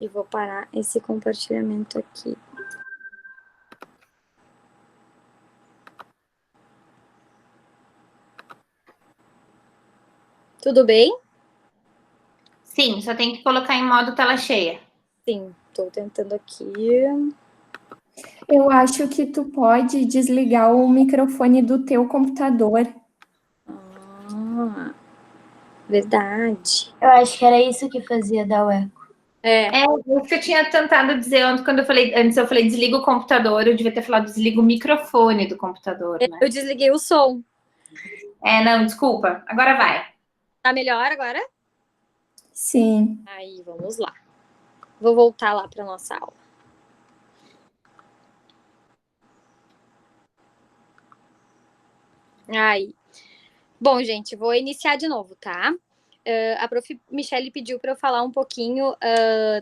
E vou parar esse compartilhamento aqui. Tudo bem? Sim, só tem que colocar em modo tela cheia. Sim, estou tentando aqui. Eu acho que tu pode desligar o microfone do teu computador. Ah, verdade. Eu acho que era isso que fazia dar o eco. O que eu tinha tentado dizer ontem, quando eu falei, antes eu falei desliga o computador, eu devia ter falado desliga o microfone do computador, né? Eu desliguei o som. Não, desculpa. Agora vai. Tá melhor agora? Sim. Aí, vamos lá. Vou voltar lá para nossa aula. Aí. Bom, gente, vou iniciar de novo, tá? A prof. Michele pediu para eu falar um pouquinho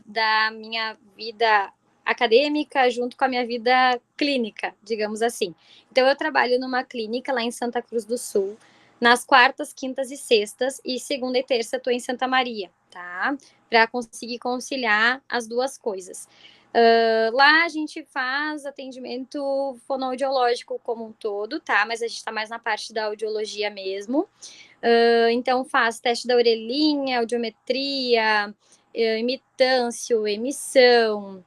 da minha vida acadêmica junto com a minha vida clínica, digamos assim. Então, eu trabalho numa clínica lá em Santa Cruz do Sul, nas quartas, quintas e sextas, e segunda e terça estou em Santa Maria, tá? Para conseguir conciliar as duas coisas. Lá a gente faz atendimento fonoaudiológico como um todo, tá? Mas a gente está mais na parte da audiologia mesmo. Então faz teste da orelhinha, audiometria, imitância, emissão,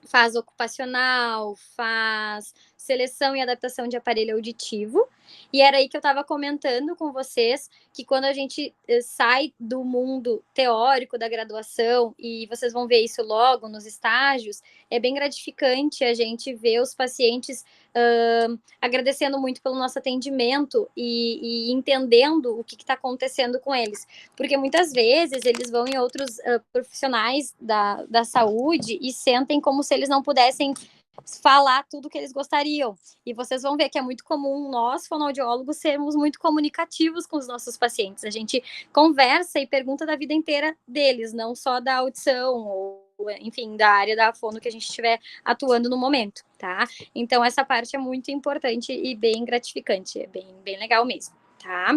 faz ocupacional, faz seleção e adaptação de aparelho auditivo. E era aí que eu estava comentando com vocês que quando a gente sai do mundo teórico da graduação, e vocês vão ver isso logo nos estágios, é bem gratificante a gente ver os pacientes agradecendo muito pelo nosso atendimento e entendendo o que está acontecendo com eles. Porque muitas vezes eles vão em outros profissionais da saúde e sentem como se eles não pudessem falar tudo que eles gostariam. E vocês vão ver que é muito comum nós, fonoaudiólogos, sermos muito comunicativos com os nossos pacientes. A gente conversa e pergunta da vida inteira deles, não só da audição ou, enfim, da área da fono que a gente estiver atuando no momento, tá? Então, essa parte é muito importante e bem gratificante, é bem legal mesmo. Tá?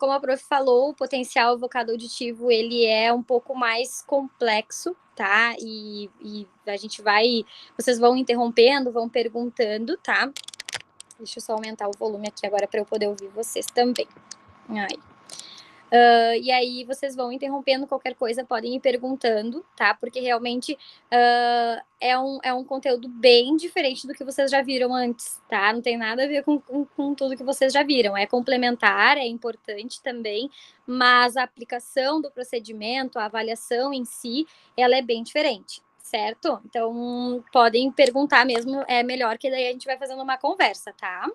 Como a prof falou, o potencial vocado auditivo ele é um pouco mais complexo, tá? E a gente vocês vão interrompendo, vão perguntando, tá? Deixa eu só aumentar o volume aqui agora para eu poder ouvir vocês também. Aí. E aí vocês vão interrompendo qualquer coisa, podem ir perguntando, tá? Porque realmente é um conteúdo bem diferente do que vocês já viram antes, tá? Não tem nada a ver com tudo que vocês já viram. É complementar, é importante também, mas a aplicação do procedimento, a avaliação em si, ela é bem diferente, certo? Então, podem perguntar mesmo, é melhor que daí a gente vai fazendo uma conversa, tá?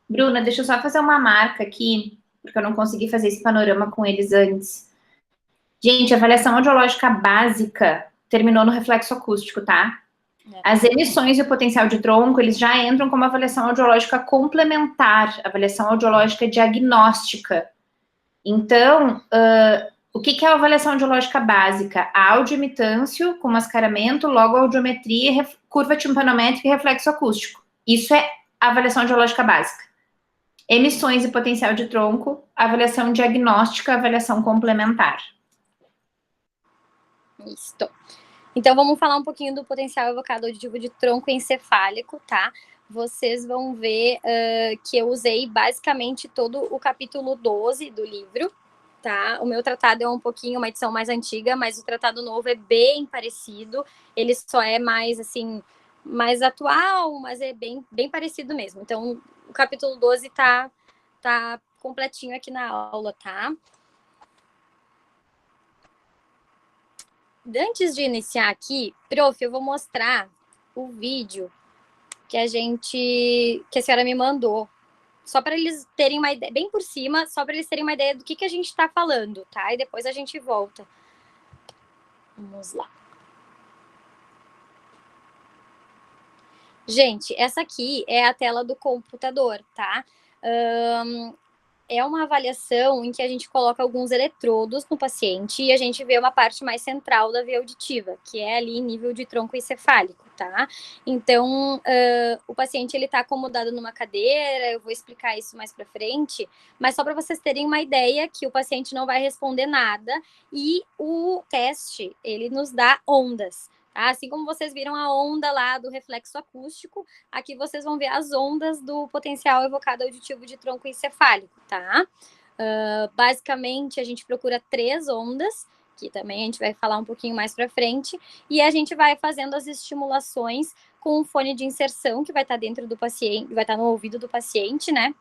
Bruna, deixa eu só fazer uma marca aqui, porque eu não consegui fazer esse panorama com eles antes. Gente, a avaliação audiológica básica terminou no reflexo acústico, tá? As emissões e o potencial de tronco, eles já entram como avaliação audiológica complementar, avaliação audiológica diagnóstica. Então, o que é a avaliação audiológica básica? A audioimitância com mascaramento, logoaudiometria, curva timpanométrica e reflexo acústico. Isso é a avaliação audiológica básica. Emissões e potencial de tronco, avaliação diagnóstica, avaliação complementar. Isso. Então, vamos falar um pouquinho do potencial evocado auditivo de tronco encefálico, tá? Vocês vão ver que eu usei basicamente todo o capítulo 12 do livro, tá? O meu tratado é um pouquinho, uma edição mais antiga, mas o tratado novo é bem parecido. Ele só é mais, assim, mais atual, mas é bem parecido mesmo. Então, o capítulo 12 tá completinho aqui na aula, tá? Antes de iniciar aqui, prof, eu vou mostrar o vídeo que a senhora me mandou, só para eles terem uma ideia, bem por cima, só para eles terem uma ideia do que a gente está falando, tá? E depois a gente volta. Vamos lá. Gente, essa aqui é a tela do computador, tá? é uma avaliação em que a gente coloca alguns eletrodos no paciente e a gente vê uma parte mais central da via auditiva, que é ali em nível de tronco encefálico, tá? Então, o paciente, ele tá acomodado numa cadeira, eu vou explicar isso mais pra frente, mas só para vocês terem uma ideia que o paciente não vai responder nada e o teste, ele nos dá ondas. Assim como vocês viram a onda lá do reflexo acústico, aqui vocês vão ver as ondas do potencial evocado auditivo de tronco encefálico, tá? Basicamente, a gente procura 3 ondas, que também a gente vai falar um pouquinho mais para frente, e a gente vai fazendo as estimulações com um fone de inserção que vai estar dentro do paciente, vai estar no ouvido do paciente, né?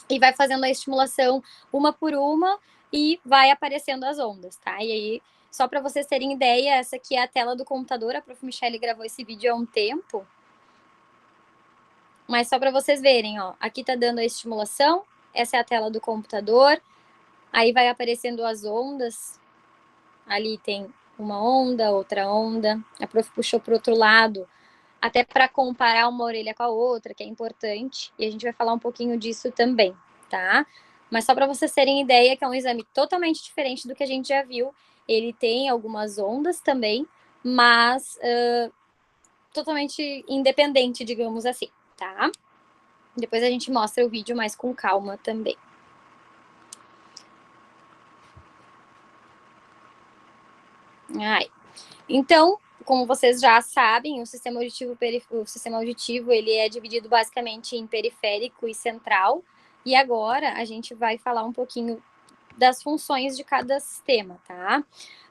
E vai fazendo a estimulação uma por uma e vai aparecendo as ondas, tá? E aí, só para vocês terem ideia, essa aqui é a tela do computador, a Prof. Michele gravou esse vídeo há um tempo. Mas só para vocês verem, ó, aqui tá dando a estimulação, essa é a tela do computador, aí vai aparecendo as ondas, ali tem uma onda, outra onda, a Prof puxou para o outro lado, até para comparar uma orelha com a outra, que é importante, e a gente vai falar um pouquinho disso também, tá? Mas só para vocês terem ideia que é um exame totalmente diferente do que a gente já viu, ele tem algumas ondas também, mas totalmente independente, digamos assim, tá? Depois a gente mostra o vídeo mais com calma também. Então, como vocês já sabem, o sistema auditivo ele é dividido basicamente em periférico e central. E agora a gente vai falar um pouquinho das funções de cada sistema, tá?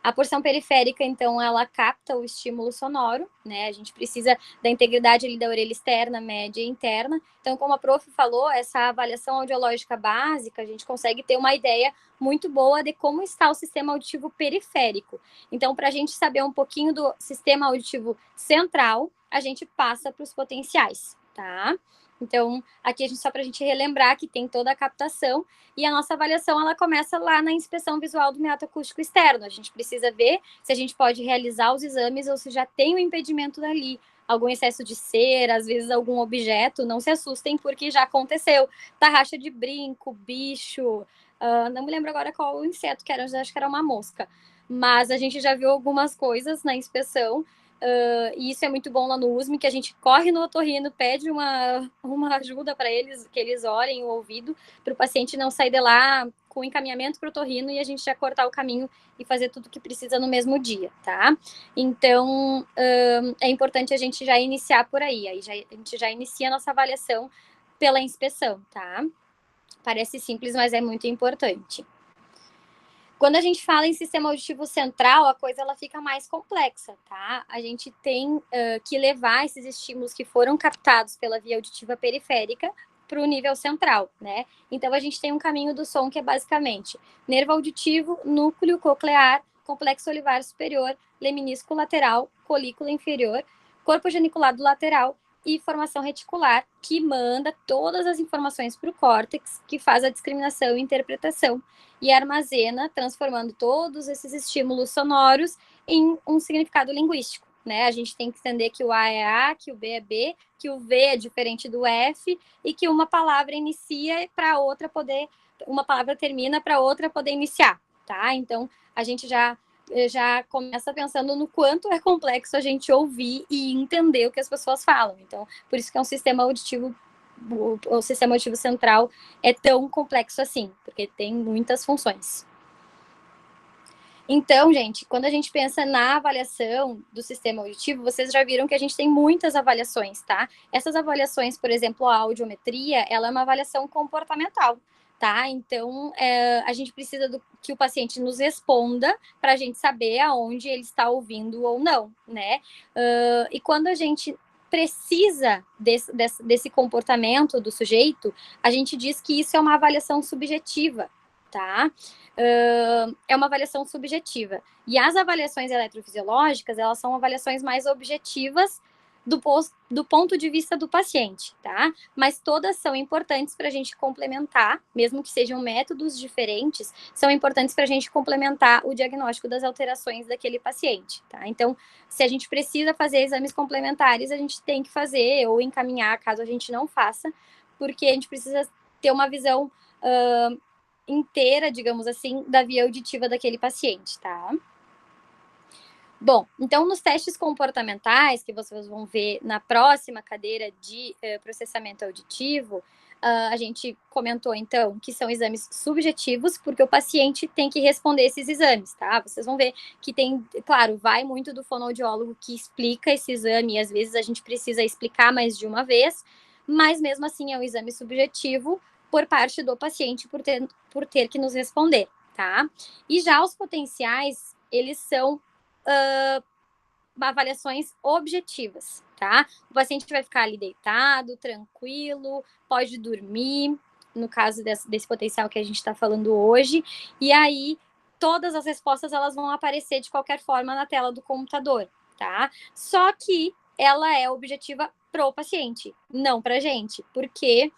A porção periférica, então, ela capta o estímulo sonoro, né? A gente precisa da integridade ali da orelha externa, média e interna. Então, como a prof falou, essa avaliação audiológica básica, a gente consegue ter uma ideia muito boa de como está o sistema auditivo periférico. Então, para a gente saber um pouquinho do sistema auditivo central, a gente passa para os potenciais, tá? Então, aqui a gente, só para a gente relembrar que tem toda a captação e a nossa avaliação, ela começa lá na inspeção visual do meato acústico externo. A gente precisa ver se a gente pode realizar os exames ou se já tem um impedimento dali, algum excesso de cera, às vezes algum objeto. Não se assustem, porque já aconteceu. Tarraxa de brinco, bicho, não me lembro agora qual o inseto que era, acho que era uma mosca. Mas a gente já viu algumas coisas na inspeção. E isso é muito bom lá no USM, que a gente corre no otorrino, pede uma ajuda para eles, que eles olhem o ouvido, para o paciente não sair de lá com encaminhamento para o otorrino e a gente já cortar o caminho e fazer tudo que precisa no mesmo dia, tá? Então, é importante a gente já iniciar por aí, a gente já inicia a nossa avaliação pela inspeção, tá? Parece simples, mas é muito importante. Quando a gente fala em sistema auditivo central, a coisa ela fica mais complexa, tá? A gente tem que levar esses estímulos que foram captados pela via auditiva periférica para o nível central, né? Então, a gente tem um caminho do som que é basicamente nervo auditivo, núcleo coclear, complexo olivar superior, leminisco lateral, colícula inferior, corpo geniculado lateral e formação reticular, que manda todas as informações para o córtex, que faz a discriminação e interpretação, e armazena, transformando todos esses estímulos sonoros em um significado linguístico, né? A gente tem que entender que o A é A, que o B é B, que o V é diferente do F, e que uma palavra inicia para outra poder, uma palavra termina para outra poder iniciar, tá? Então, a gente já começa pensando no quanto é complexo a gente ouvir e entender o que as pessoas falam. Então, por isso que é um sistema auditivo, o sistema auditivo central é tão complexo assim, porque tem muitas funções. Então, gente, quando a gente pensa na avaliação do sistema auditivo, vocês já viram que a gente tem muitas avaliações, tá? Essas avaliações, por exemplo, a audiometria, ela é uma avaliação comportamental, tá? Então, a gente precisa que o paciente nos responda para a gente saber aonde ele está ouvindo ou não, né? E quando a gente precisa desse comportamento do sujeito, a gente diz que isso é uma avaliação subjetiva, tá? É uma avaliação subjetiva. E as avaliações eletrofisiológicas, elas são avaliações mais objetivas do ponto de vista do paciente, tá? Mas todas são importantes para a gente complementar, mesmo que sejam métodos diferentes, são importantes para a gente complementar o diagnóstico das alterações daquele paciente, tá? Então, se a gente precisa fazer exames complementares, a gente tem que fazer ou encaminhar, caso a gente não faça, porque a gente precisa ter uma visão inteira, digamos assim, da via auditiva daquele paciente, tá? Bom, então nos testes comportamentais, que vocês vão ver na próxima cadeira de processamento auditivo, a gente comentou, então, que são exames subjetivos, porque o paciente tem que responder esses exames, tá? Vocês vão ver que tem, claro, vai muito do fonoaudiólogo que explica esse exame, e às vezes a gente precisa explicar mais de uma vez, mas mesmo assim é um exame subjetivo por parte do paciente, por ter que nos responder, tá? E já os potenciais, eles são avaliações objetivas, tá? O paciente vai ficar ali deitado, tranquilo, pode dormir, no caso desse potencial que a gente está falando hoje, e aí todas as respostas elas vão aparecer de qualquer forma na tela do computador, tá? Só que ela é objetiva pro paciente, não pra gente, porque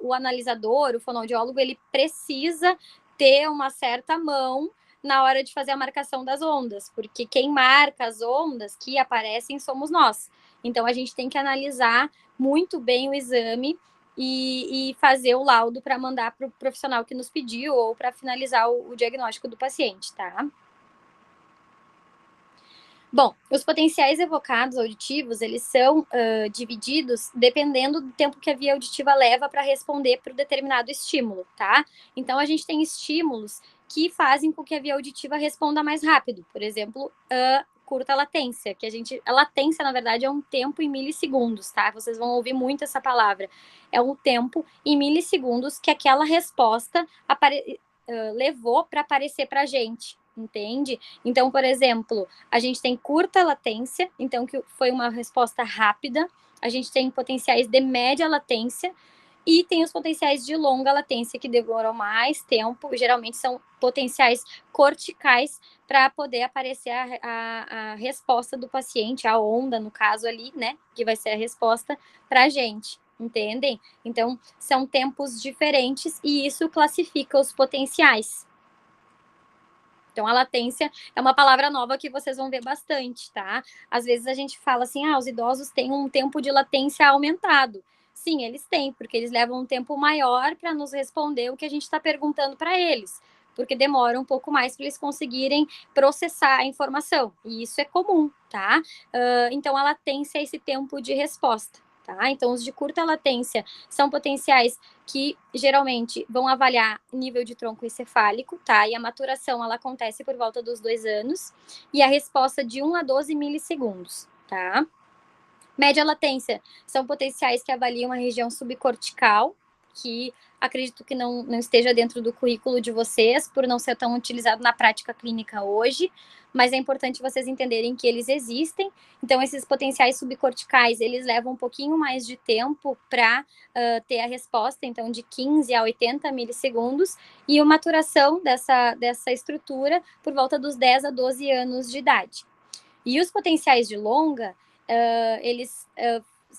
o analisador, o fonoaudiólogo, ele precisa ter uma certa mão na hora de fazer a marcação das ondas, porque quem marca as ondas que aparecem somos nós. Então, a gente tem que analisar muito bem o exame e fazer o laudo para mandar para o profissional que nos pediu ou para finalizar o diagnóstico do paciente, tá? Bom, os potenciais evocados auditivos, eles são divididos dependendo do tempo que a via auditiva leva para responder para o determinado estímulo, tá? Então, a gente tem estímulos que fazem com que a via auditiva responda mais rápido. Por exemplo, curta latência, a latência, na verdade, é um tempo em milissegundos, tá? Vocês vão ouvir muito essa palavra. É um tempo em milissegundos que aquela resposta levou para aparecer para a gente, entende? Então, por exemplo, a gente tem curta latência, então que foi uma resposta rápida. A gente tem potenciais de média latência e tem os potenciais de longa latência que demoram mais tempo, geralmente são potenciais corticais para poder aparecer a resposta do paciente, a onda, no caso ali, né, que vai ser a resposta para a gente, entendem? Então, são tempos diferentes e isso classifica os potenciais. Então, a latência é uma palavra nova que vocês vão ver bastante, tá? Às vezes a gente fala assim, os idosos têm um tempo de latência aumentado. Sim, eles têm, porque eles levam um tempo maior para nos responder o que a gente está perguntando para eles, porque demora um pouco mais para eles conseguirem processar a informação, e isso é comum, tá? Então, a latência é esse tempo de resposta, tá? Então, os de curta latência são potenciais que geralmente vão avaliar nível de tronco encefálico, tá? E a maturação, ela acontece por volta dos 2 anos, e a resposta de 1 a 12 milissegundos, tá? Média latência são potenciais que avaliam a região subcortical, que acredito que não esteja dentro do currículo de vocês, por não ser tão utilizado na prática clínica hoje, mas é importante vocês entenderem que eles existem. Então, esses potenciais subcorticais, eles levam um pouquinho mais de tempo para ter a resposta, então de 15 a 80 milissegundos, e a maturação dessa estrutura por volta dos 10 a 12 anos de idade. E os potenciais de longa, eles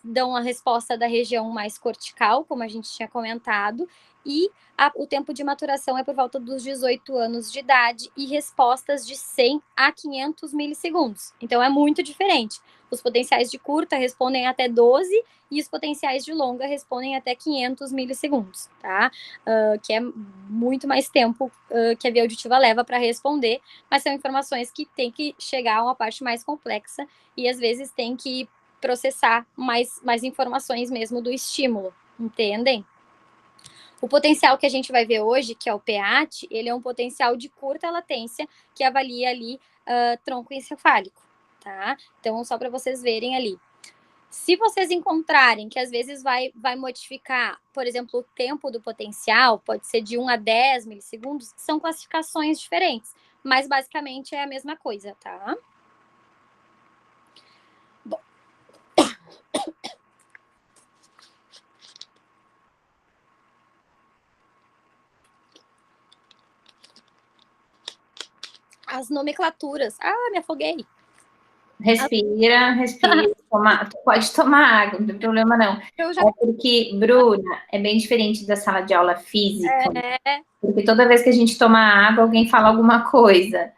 dão a resposta da região mais cortical, como a gente tinha comentado, e o tempo de maturação é por volta dos 18 anos de idade e respostas de 100 a 500 milissegundos. Então, é muito diferente. Os potenciais de curta respondem até 12 e os potenciais de longa respondem até 500 milissegundos, tá? Que é muito mais tempo que a via auditiva leva para responder, mas são informações que tem que chegar a uma parte mais complexa e, às vezes, tem que processar mais informações mesmo do estímulo, entendem? O potencial que a gente vai ver hoje, que é o PEAT, ele é um potencial de curta latência que avalia ali tronco encefálico, tá? Então, só para vocês verem ali. Se vocês encontrarem que às vezes vai modificar, por exemplo, o tempo do potencial, pode ser de 1 a 10 milissegundos, são classificações diferentes, mas basicamente é a mesma coisa, tá? Bom. As nomenclaturas. Me afoguei. Respira. Tu pode tomar água, não tem problema não. É porque, Bruna, é bem diferente da sala de aula física. Porque toda vez que a gente toma água, alguém fala alguma coisa.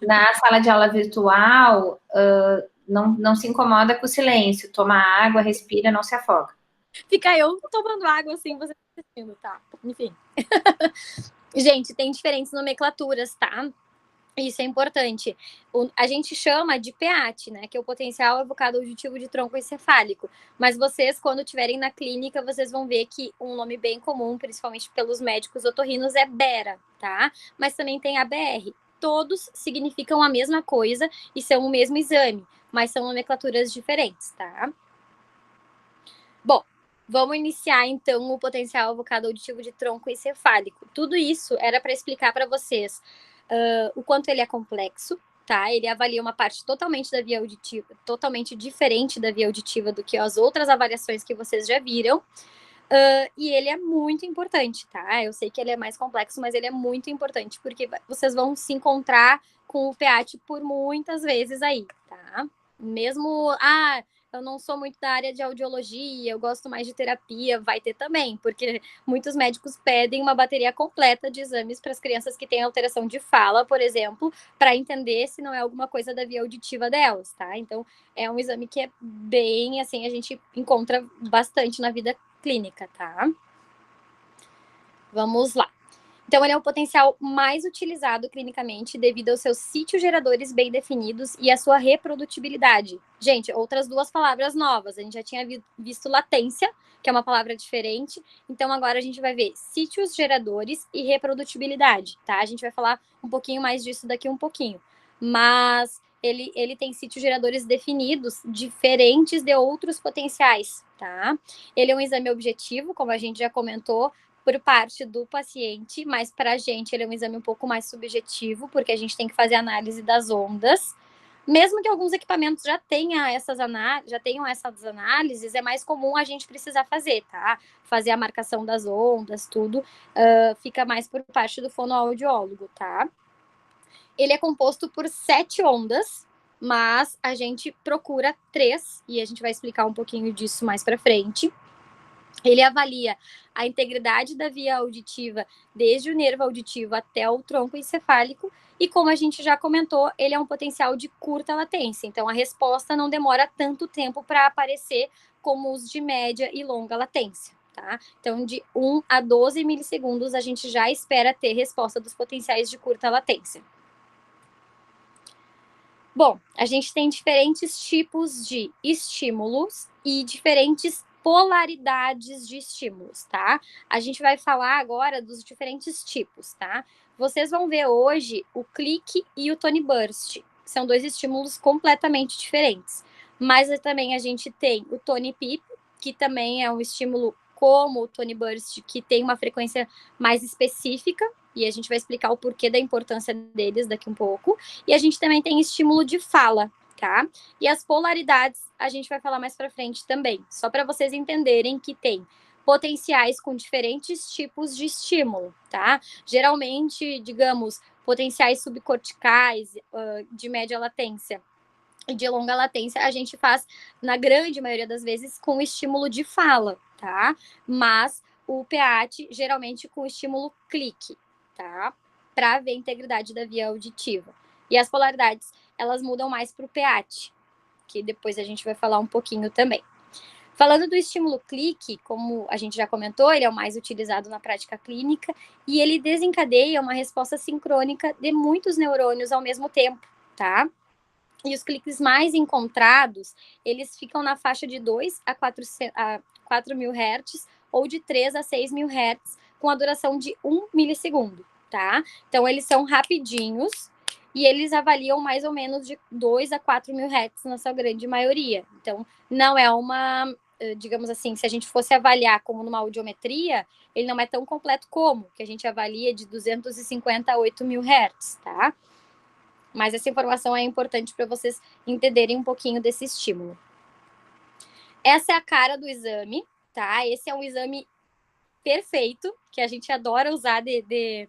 Na sala de aula virtual, não se incomoda com o silêncio. Toma água, respira, não se afoga. Fica eu tomando água assim, você assistindo, tá? Enfim. Gente, tem diferentes nomenclaturas, tá? Isso é importante. A gente chama de PEAT, né? Que é o potencial evocado auditivo de tronco encefálico. Mas vocês, quando estiverem na clínica, vocês vão ver que um nome bem comum, principalmente pelos médicos otorrinos, é BERA, tá? Mas também tem ABR. Todos significam a mesma coisa e são o mesmo exame, mas são nomenclaturas diferentes, tá? Bom, vamos iniciar então o potencial evocado auditivo de tronco encefálico. Tudo isso era para explicar para vocês o quanto ele é complexo, tá? Ele avalia uma parte totalmente da via auditiva, totalmente diferente da via auditiva do que as outras avaliações que vocês já viram. E ele é muito importante, tá? Eu sei que ele é mais complexo, mas ele é muito importante, porque vocês vão se encontrar com o PEAT por muitas vezes aí, tá? Mesmo, eu não sou muito da área de audiologia, eu gosto mais de terapia, vai ter também, porque muitos médicos pedem uma bateria completa de exames para as crianças que têm alteração de fala, por exemplo, para entender se não é alguma coisa da via auditiva delas, tá? Então, é um exame que é bem, assim, a gente encontra bastante na vida clínica, tá? Vamos lá. Então, ele é o potencial mais utilizado clinicamente devido aos seus sítios geradores bem definidos e à sua reprodutibilidade. Gente, outras duas palavras novas. A gente já tinha visto latência, que é uma palavra diferente. Então, agora a gente vai ver sítios geradores e reprodutibilidade, tá? A gente vai falar um pouquinho mais disso daqui um pouquinho. Mas ele tem sítios geradores definidos, diferentes de outros potenciais, tá? Ele é um exame objetivo, como a gente já comentou, por parte do paciente, mas para a gente ele é um exame um pouco mais subjetivo, porque a gente tem que fazer análise das ondas. Mesmo que alguns equipamentos já tenham essas análises, é mais comum a gente precisar fazer, tá? Fazer a marcação das ondas, tudo, fica mais por parte do fonoaudiólogo, tá? Ele é composto por 7 ondas, mas a gente procura 3, e a gente vai explicar um pouquinho disso mais para frente. Ele avalia a integridade da via auditiva, desde o nervo auditivo até o tronco encefálico, e como a gente já comentou, ele é um potencial de curta latência, então a resposta não demora tanto tempo para aparecer como os de média e longa latência, tá? Então, de 1 a 12 milissegundos, a gente já espera ter resposta dos potenciais de curta latência. Bom, a gente tem diferentes tipos de estímulos e diferentes polaridades de estímulos, tá? A gente vai falar agora dos diferentes tipos, tá? Vocês vão ver hoje o clique e o tone burst, que são 2 estímulos completamente diferentes. Mas também a gente tem o tone pip, que também é um estímulo como o tone burst, que tem uma frequência mais específica, e a gente vai explicar o porquê da importância deles daqui um pouco. E a gente também tem estímulo de fala, tá? E as polaridades a gente vai falar mais para frente também, só para vocês entenderem que tem potenciais com diferentes tipos de estímulo, tá? Geralmente, digamos, potenciais subcorticais de média latência e de longa latência, a gente faz, na grande maioria das vezes, com estímulo de fala, tá? Mas o PEAT, geralmente, com estímulo clique, tá? Para ver a integridade da via auditiva. E as polaridades, elas mudam mais para o PEAT, que depois a gente vai falar um pouquinho também. Falando do estímulo clique, como a gente já comentou, ele é o mais utilizado na prática clínica e ele desencadeia uma resposta sincrônica de muitos neurônios ao mesmo tempo, tá? E os cliques mais encontrados, eles ficam na faixa de 2 a 4 mil Hz ou de 3 a 6 mil Hz, com a duração de 1 milissegundo, tá? Então, eles são rapidinhos e eles avaliam mais ou menos de 2 a 4 mil Hz na sua grande maioria. Então, não é uma, digamos assim, se a gente fosse avaliar como numa audiometria, ele não é tão completo como, que a gente avalia de 250 a 8 mil Hz, tá? Mas essa informação é importante para vocês entenderem um pouquinho desse estímulo. Essa é a cara do exame, tá? Esse é um exame perfeito, que a gente adora usar de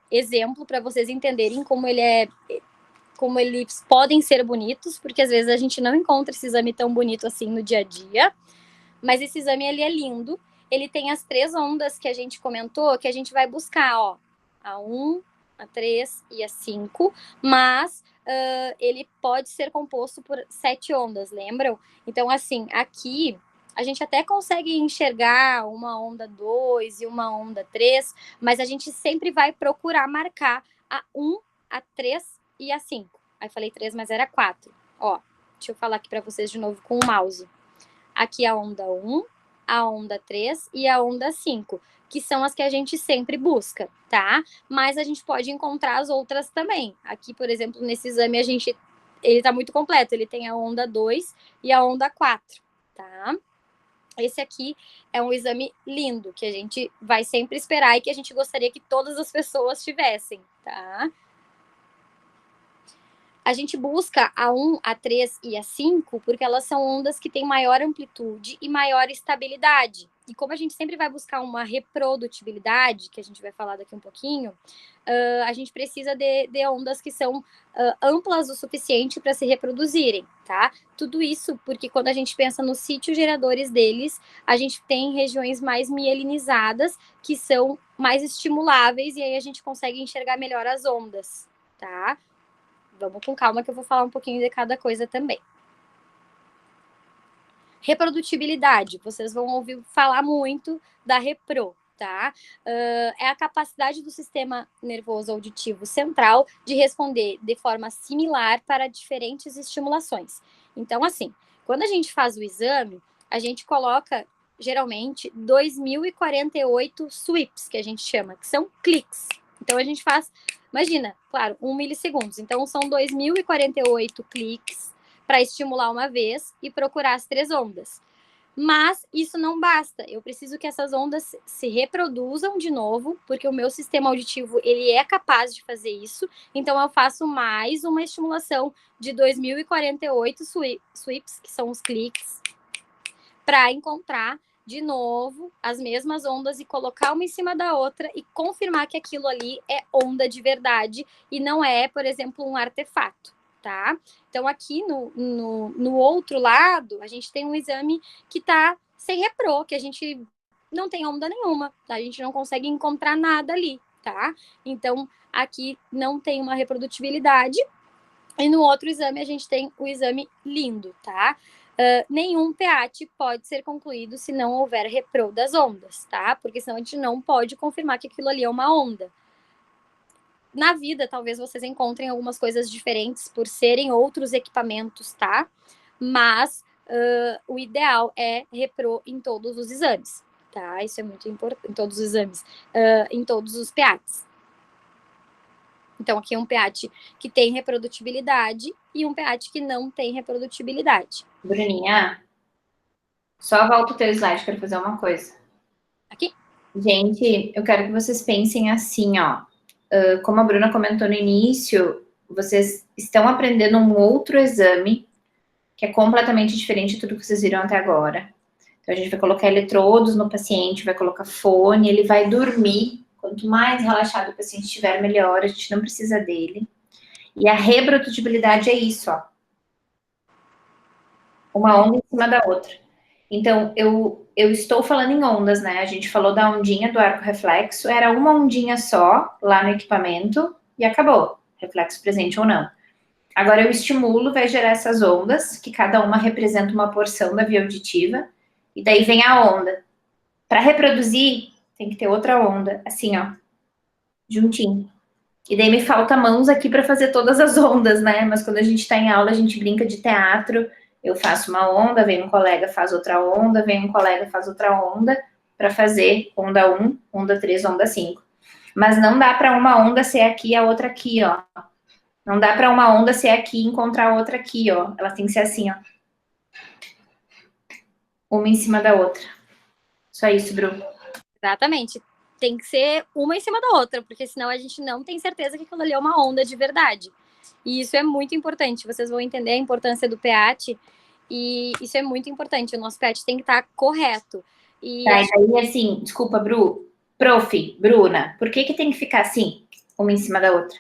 exemplo para vocês entenderem como eles podem ser bonitos, porque às vezes a gente não encontra esse exame tão bonito assim no dia a dia. Mas esse exame, ele é lindo. Ele tem as 3 ondas que a gente comentou, que a gente vai buscar, ó. A 1, a 3 e a 5, mas ele pode ser composto por 7 ondas, lembram? Então, assim, aqui a gente até consegue enxergar uma onda 2 e uma onda 3, mas a gente sempre vai procurar marcar a 1, a 3 e a 5. Aí falei 3, mas era 4. Ó, deixa eu falar aqui para vocês de novo com o mouse. Aqui a onda 1, a onda 3 e a onda 5, que são as que a gente sempre busca, tá? Mas a gente pode encontrar as outras também. Aqui, por exemplo, nesse exame, ele tá muito completo. Ele tem a onda 2 e a onda 4, tá? Esse aqui é um exame lindo, que a gente vai sempre esperar e que a gente gostaria que todas as pessoas tivessem, tá? A gente busca a 1, a 3 e a 5 porque elas são ondas que têm maior amplitude e maior estabilidade. E como a gente sempre vai buscar uma reprodutibilidade, que a gente vai falar daqui um pouquinho, a gente precisa de ondas que são amplas o suficiente para se reproduzirem, tá? Tudo isso porque quando a gente pensa nos sítios geradores deles, a gente tem regiões mais mielinizadas, que são mais estimuláveis, e aí a gente consegue enxergar melhor as ondas, tá? Vamos com calma que eu vou falar um pouquinho de cada coisa também. Reprodutibilidade. Vocês vão ouvir falar muito da repro, tá? É a capacidade do sistema nervoso auditivo central de responder de forma similar para diferentes estimulações. Então, assim, quando a gente faz o exame, a gente coloca, geralmente, 2048 sweeps, que a gente chama, que são cliques. Então, a gente faz, imagina, claro, 1 milissegundos. Então, são 2048 cliques para estimular uma vez e procurar as 3 ondas. Mas isso não basta. Eu preciso que essas ondas se reproduzam de novo, porque o meu sistema auditivo ele é capaz de fazer isso. Então, eu faço mais uma estimulação de 2048 sweeps, que são os cliques, para encontrar de novo as mesmas ondas e colocar uma em cima da outra e confirmar que aquilo ali é onda de verdade e não é, por exemplo, um artefato, tá? Então, aqui no outro lado, a gente tem um exame que tá sem repro, que a gente não tem onda nenhuma, tá? A gente não consegue encontrar nada ali, tá? Então, aqui não tem uma reprodutibilidade. E no outro exame, a gente tem o exame lindo, tá? Nenhum PEAT pode ser concluído se não houver repro das ondas, tá? Porque senão a gente não pode confirmar que aquilo ali é uma onda. Na vida, talvez vocês encontrem algumas coisas diferentes por serem outros equipamentos, tá? Mas o ideal é repro em todos os exames, tá? Isso é muito importante, em todos os exames, em todos os PEATs. Então, aqui é um PEAT que tem reprodutibilidade e um PEAT que não tem reprodutibilidade. Bruninha, só volta o teu slide para fazer uma coisa. Aqui? Gente, eu quero que vocês pensem assim, ó. Como a Bruna comentou no início, vocês estão aprendendo um outro exame que é completamente diferente de tudo que vocês viram até agora. Então, a gente vai colocar eletrodos no paciente, vai colocar fone, ele vai dormir. Quanto mais relaxado o paciente estiver, melhor. A gente não precisa dele. E a reprodutibilidade é isso, ó. Uma onda em cima da outra. Então, eu estou falando em ondas, né? A gente falou da ondinha do arco reflexo, era uma ondinha só lá no equipamento e acabou. Reflexo presente ou não. Agora eu estimulo, vai gerar essas ondas, que cada uma representa uma porção da via auditiva, e daí vem a onda. Para reproduzir, tem que ter outra onda, assim, ó, juntinho. E daí me falta mãos aqui para fazer todas as ondas, né? Mas quando a gente está em aula, a gente brinca de teatro. Eu faço uma onda, vem um colega, faz outra onda, vem um colega, faz outra onda, para fazer onda 1, onda 3, onda 5. Mas não dá para uma onda ser aqui e a outra aqui, ó. Não dá para uma onda ser aqui e encontrar a outra aqui, ó. Ela tem que ser assim, ó. Uma em cima da outra. Só isso, Bru. Exatamente. Tem que ser uma em cima da outra, porque senão a gente não tem certeza que aquilo ali é uma onda de verdade. E isso é muito importante. Vocês vão entender a importância do PEAT, e isso é muito importante. O nosso PEAT tem que estar correto. E tá, aí assim, desculpa, Bruna, por que tem que ficar assim, uma em cima da outra?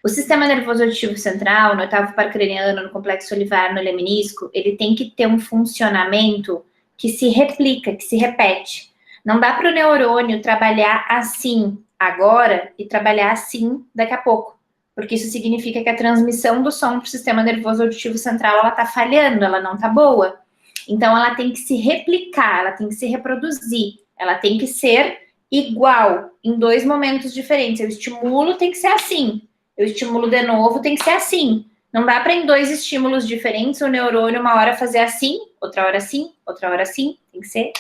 O sistema nervoso auditivo central, no oitavo par craniano, no complexo olivar, no lemnisco, ele tem que ter um funcionamento que se replica, que se repete. Não dá para o neurônio trabalhar assim agora e trabalhar assim daqui a pouco, porque isso significa que a transmissão do som para o sistema nervoso auditivo central, ela está falhando, ela não está boa. Então, ela tem que se replicar, ela tem que se reproduzir, ela tem que ser igual em 2 momentos diferentes. Eu estimulo, tem que ser assim. Eu estimulo de novo, tem que ser assim. Não dá para em 2 estímulos diferentes o neurônio uma hora fazer assim, outra hora assim, outra hora assim. Tem que ser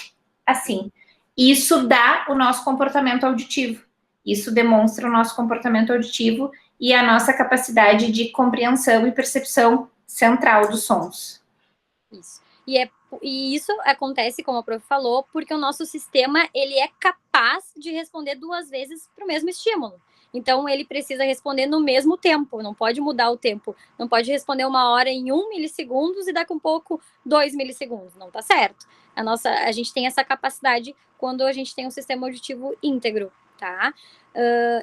assim. Isso dá o nosso comportamento auditivo. Isso demonstra o nosso comportamento auditivo e a nossa capacidade de compreensão e percepção central dos sons. Isso. E isso acontece, como a prof falou, porque o nosso sistema ele é capaz de responder 2 vezes para o mesmo estímulo. Então, ele precisa responder no mesmo tempo, não pode mudar o tempo. Não pode responder 1 hora em 1 milissegundos e daqui a um pouco 2 milissegundos. Não tá certo. A gente tem essa capacidade quando a gente tem um sistema auditivo íntegro, tá?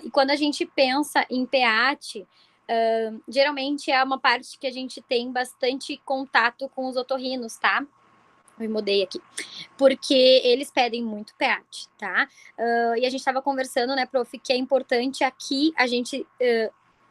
E quando a gente pensa em PEAT, geralmente é uma parte que a gente tem bastante contato com os otorrinos, tá? Eu me mudei aqui. Porque eles pedem muito PEAT, tá? E a gente estava conversando, né, prof, que é importante aqui a gente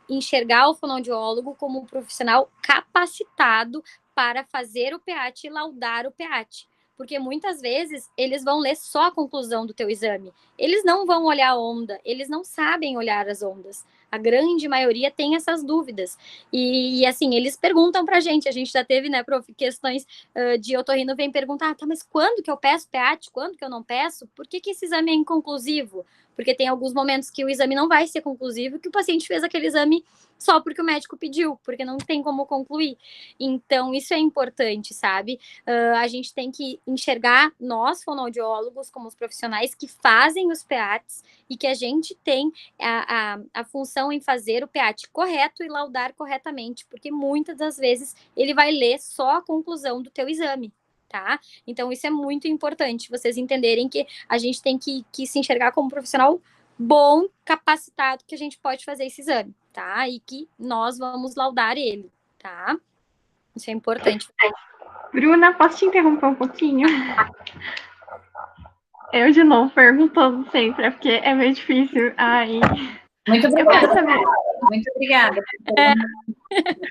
enxergar o fonoaudiólogo como um profissional capacitado para fazer o PEAT e laudar o PEAT. Porque muitas vezes eles vão ler só a conclusão do teu exame. Eles não vão olhar a onda, eles não sabem olhar as ondas. A grande maioria tem essas dúvidas. E assim, eles perguntam pra gente, a gente já teve, né, prof, questões de otorrino vem perguntar, tá, mas quando que eu peço PEAT, quando que eu não peço? Por que esse exame é inconclusivo? Porque tem alguns momentos que o exame não vai ser conclusivo, que o paciente fez aquele exame só porque o médico pediu, porque não tem como concluir. Então, isso é importante, sabe? A gente tem que enxergar nós, fonoaudiólogos, como os profissionais que fazem os PEATs e que a gente tem a função em fazer o PEAT correto e laudar corretamente, porque muitas das vezes ele vai ler só a conclusão do teu exame, tá? Então, isso é muito importante, vocês entenderem que a gente tem que se enxergar como um profissional bom, capacitado, que a gente pode fazer esse exame, tá? E que nós vamos laudar ele, tá? Isso é importante. Bruna, posso te interromper um pouquinho? Eu, de novo, perguntando sempre, é porque é meio difícil. Ai. Muito obrigada. Eu quero saber. Muito obrigada.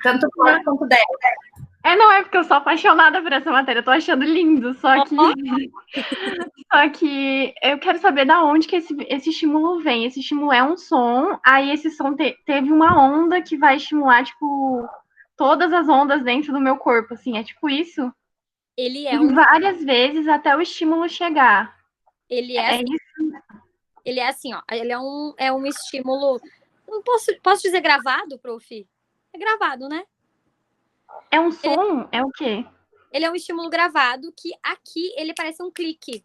Tanto pode quanto deve. Não, é porque eu sou apaixonada por essa matéria, eu tô achando lindo, só que eu quero saber da onde que esse estímulo vem. Esse estímulo é um som, aí esse som teve uma onda que vai estimular, tipo, todas as ondas dentro do meu corpo, assim, é tipo isso? Ele é e várias vezes até o estímulo chegar. Ele é assim, ele é assim, ó, ele é um estímulo, não posso dizer gravado, prof? É gravado, né? É um som? É o quê? Ele é um estímulo gravado que aqui ele parece um clique.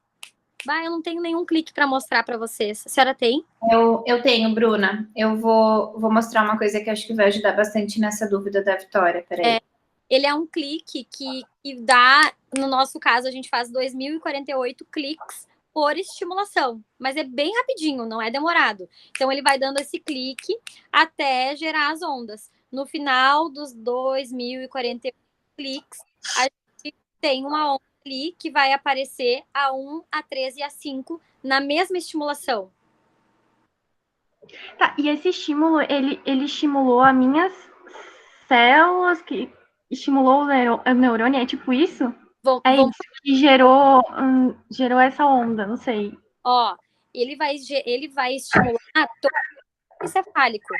Eu não tenho nenhum clique para mostrar para vocês. A senhora tem? Eu tenho, Bruna. Eu vou mostrar uma coisa que acho que vai ajudar bastante nessa dúvida da Vitória. Peraí. Ele é um clique que dá, no nosso caso, a gente faz 2.048 cliques por estimulação, mas é bem rapidinho, não é demorado. Então, ele vai dando esse clique até gerar as ondas. No final dos 2.048 cliques, a gente tem uma onda ali que vai aparecer a 1, a 3 e a 5 na mesma estimulação. Tá, e esse estímulo, ele estimulou as minhas células, que estimulou o neurônio, é tipo isso? Isso que gerou essa onda, não sei. Ó, ele vai estimular todo o encefálico.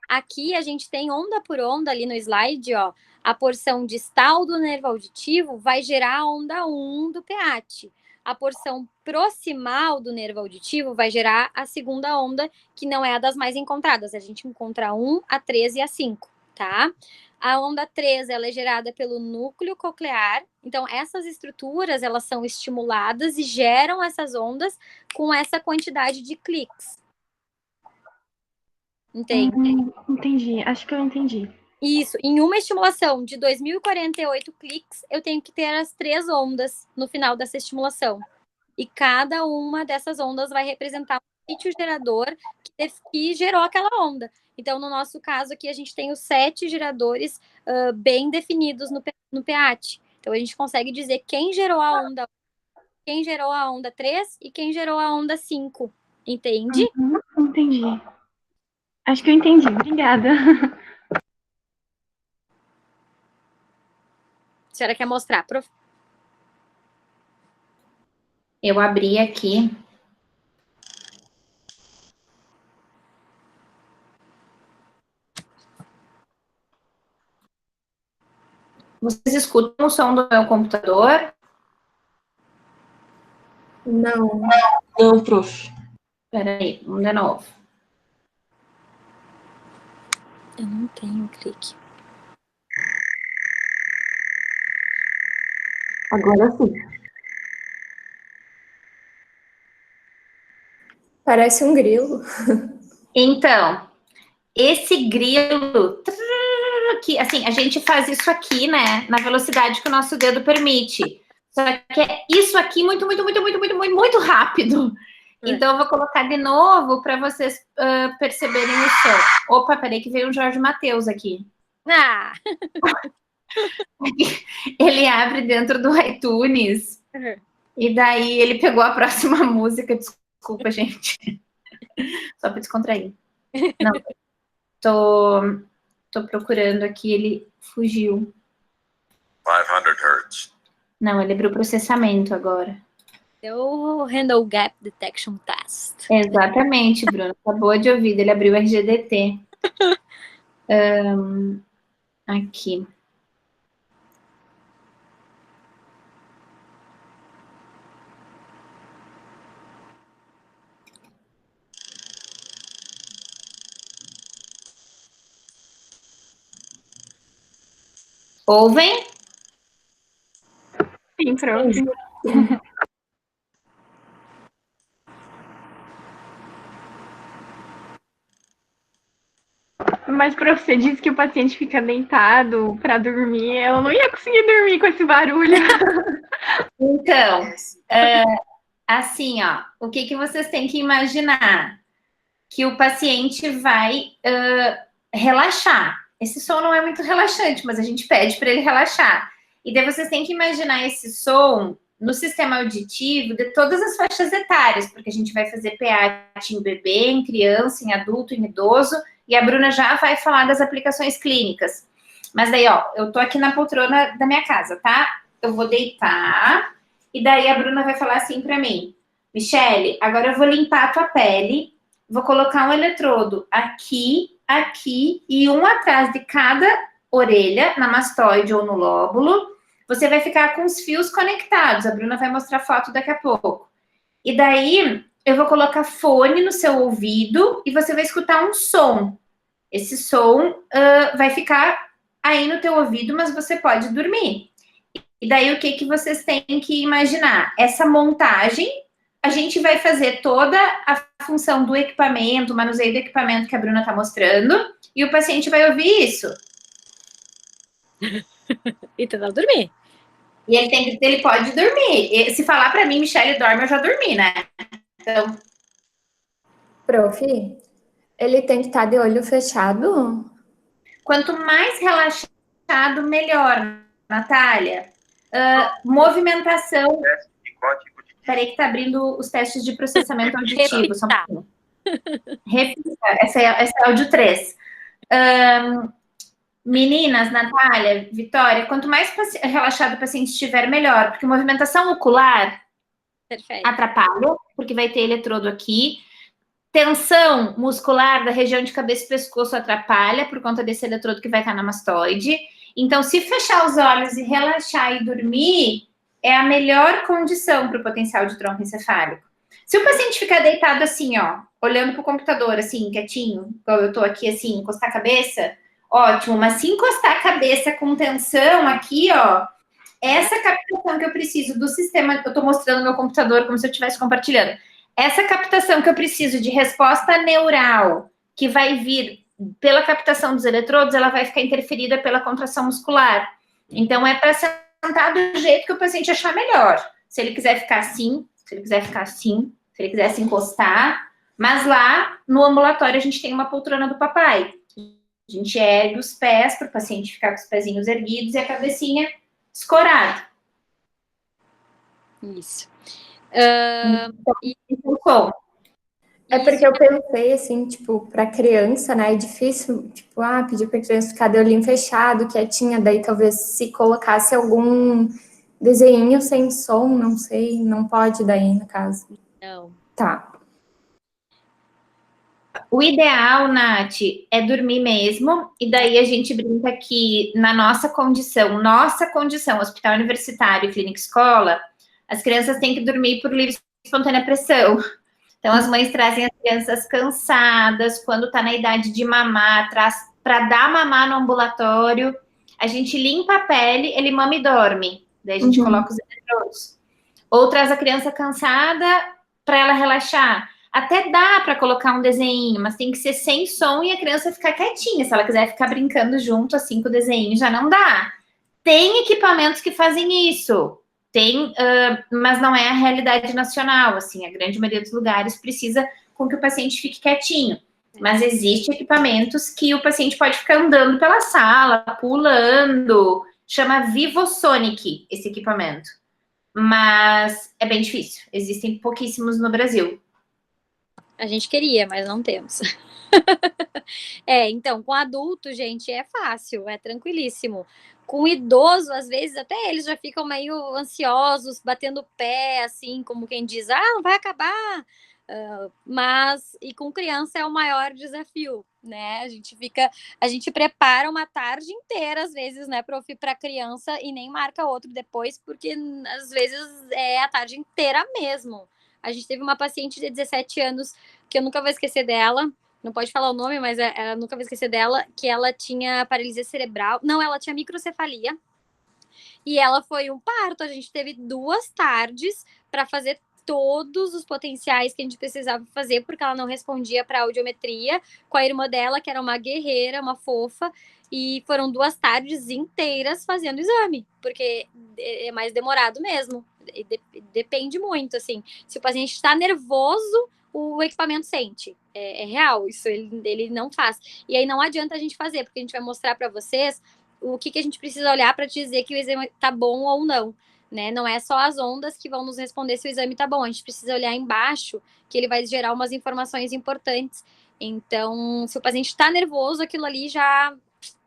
Aqui a gente tem onda por onda ali no slide, ó. A porção distal do nervo auditivo vai gerar a onda 1 do PEAT. A porção proximal do nervo auditivo vai gerar a segunda onda, que não é a das mais encontradas. A gente encontra a 1, a 3 e a 5, tá? A onda 3, ela é gerada pelo núcleo coclear. Então, essas estruturas, elas são estimuladas e geram essas ondas com essa quantidade de cliques. Entende? Entendi, acho que eu entendi. Isso, em uma estimulação de 2.048 cliques, eu tenho que ter as 3 ondas no final dessa estimulação. E cada uma dessas ondas vai representar um sítio gerador que gerou aquela onda. Então, no nosso caso aqui, a gente tem os 7 geradores bem definidos no PEAT. Então, a gente consegue dizer quem gerou a onda 1, quem gerou a onda 3 e quem gerou a onda 5. Entende? Entendi. Acho que eu entendi. Obrigada. A senhora quer mostrar, prof? Eu abri aqui. Vocês escutam o som do meu computador? Não. Não, prof. Espera aí, vamos de novo. Eu não tenho clique. Agora sim. Parece um grilo. Então, esse grilo, que assim, a gente faz isso aqui, né, na velocidade que o nosso dedo permite. Só que é isso aqui muito, muito, muito, muito, muito, muito, muito rápido. Então, eu vou colocar de novo para vocês perceberem o som. Opa, peraí que veio o Jorge Mateus aqui. Ah! Ele abre dentro do iTunes. E daí ele pegou a próxima música. Desculpa, gente. Só para descontrair. Não, tô procurando aqui, ele fugiu. 500 Hz. Não, ele abriu o processamento agora. O Handle Gap Detection Test. Exatamente, Bruno. Acabou de ouvir, ele abriu o RGDT. Aqui. Ouvem? Sim, prof. Mas, prof, você disse que o paciente fica deitado para dormir. Eu não ia conseguir dormir com esse barulho. Então, assim, ó, o que vocês têm que imaginar? Que o paciente vai relaxar. Esse som não é muito relaxante, mas a gente pede para ele relaxar. E daí vocês têm que imaginar esse som no sistema auditivo de todas as faixas etárias, porque a gente vai fazer PA em bebê, em criança, em adulto, em idoso, e a Bruna já vai falar das aplicações clínicas. Mas daí, ó, eu tô aqui na poltrona da minha casa, tá? Eu vou deitar, e daí a Bruna vai falar assim para mim: Michele, agora eu vou limpar a tua pele, vou colocar um eletrodo aqui, aqui, e um atrás de cada orelha, na mastoide ou no lóbulo. Você vai ficar com os fios conectados. A Bruna vai mostrar foto daqui a pouco. E daí, eu vou colocar fone no seu ouvido e você vai escutar um som. Esse som vai ficar aí no teu ouvido, mas você pode dormir. E daí, o que vocês têm que imaginar? Essa montagem, a gente vai fazer toda a função do equipamento, o manuseio do equipamento que a Bruna está mostrando, e o paciente vai ouvir isso. E tentar dormir. E ele pode dormir. E se falar para mim, Michele dorme, eu já dormi, né? Então... Prof, ele tem que estar de olho fechado? Quanto mais relaxado, melhor, Natália. Movimentação... Peraí que tá abrindo os testes de processamento auditivo. Só um Repita. Essa é áudio 3. Meninas, Natália, Vitória, quanto mais relaxado o paciente estiver, melhor. Porque movimentação ocular atrapalha, porque vai ter eletrodo aqui. Tensão muscular da região de cabeça e pescoço atrapalha, por conta desse eletrodo que vai estar na mastoide. Então, se fechar os olhos e relaxar e dormir, é a melhor condição para o potencial de tronco encefálico. Se o paciente ficar deitado assim, ó, olhando para o computador, assim, quietinho, igual eu tô aqui, assim, encostar a cabeça, ótimo. Mas se encostar a cabeça com tensão aqui, ó, essa captação que eu preciso do sistema, eu tô mostrando no meu computador como se eu estivesse compartilhando. Essa captação que eu preciso de resposta neural, que vai vir pela captação dos eletrodos, ela vai ficar interferida pela contração muscular. Então, é para sentar do jeito que o paciente achar melhor. Se ele quiser ficar assim, se ele quiser ficar assim, se ele quiser se encostar. Mas lá, no ambulatório, a gente tem uma poltrona do papai. A gente ergue os pés para o paciente ficar com os pezinhos erguidos e a cabecinha escorada. Isso. É porque eu pensei, assim, tipo, para criança, né, é difícil, tipo, pedir para criança ficar de olhinho fechado, quietinha, daí talvez se colocasse algum Desenho sem som, não sei, não pode daí, no caso. Não. Tá. O ideal, Nath, é dormir mesmo, e daí a gente brinca que na nossa condição, hospital universitário e clínica escola, as crianças têm que dormir por livre e espontânea pressão. Então, as mães trazem as crianças cansadas, quando está na idade de mamar, traz para dar mamar no ambulatório, a gente limpa a pele, ele mama e dorme. Daí a gente coloca os eletrodos. Ou traz a criança cansada para ela relaxar. Até dá para colocar um desenho, mas tem que ser sem som e a criança ficar quietinha. Se ela quiser ficar brincando junto assim com o desenho, já não dá. Tem equipamentos que fazem isso. Tem, mas não é a realidade nacional. Assim, a grande maioria dos lugares precisa com que o paciente fique quietinho. Mas existem equipamentos que o paciente pode ficar andando pela sala, pulando. Chama Vivosonic esse equipamento. Mas é bem difícil. Existem pouquíssimos no Brasil. A gente queria, mas não temos. Então, com adulto, gente, é fácil, é tranquilíssimo. Com idoso, às vezes, até eles já ficam meio ansiosos, batendo o pé, assim, como quem diz, não vai acabar. Mas, e com criança é o maior desafio, né? A gente prepara uma tarde inteira, às vezes, né, prof, para criança e nem marca outro depois, porque às vezes é a tarde inteira mesmo. A gente teve uma paciente de 17 anos, que eu nunca vou esquecer dela, não pode falar o nome, mas eu nunca vou esquecer dela, que ela tinha paralisia cerebral, não, ela tinha microcefalia, e ela foi um parto, a gente teve 2 tardes para fazer todos os potenciais que a gente precisava fazer, porque ela não respondia para audiometria, com a irmã dela, que era uma guerreira, uma fofa, e foram 2 tardes inteiras fazendo exame, porque é mais demorado mesmo, depende muito, assim, se o paciente está nervoso, o equipamento sente, é real, isso ele não faz, e aí não adianta a gente fazer, porque a gente vai mostrar para vocês o que a gente precisa olhar para dizer que o exame tá bom ou não, né? Não é só as ondas que vão nos responder se o exame tá bom, a gente precisa olhar embaixo, que ele vai gerar umas informações importantes. Então, se o paciente está nervoso, aquilo ali já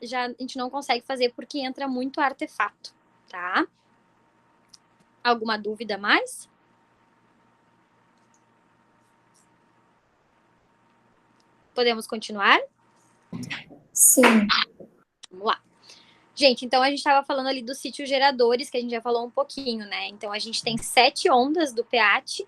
a gente não consegue fazer porque entra muito artefato, tá? Alguma dúvida mais? Podemos continuar? Sim. Vamos lá. Gente, então a gente estava falando ali dos sítios geradores, que a gente já falou um pouquinho, né? Então a gente tem 7 ondas do PEAT,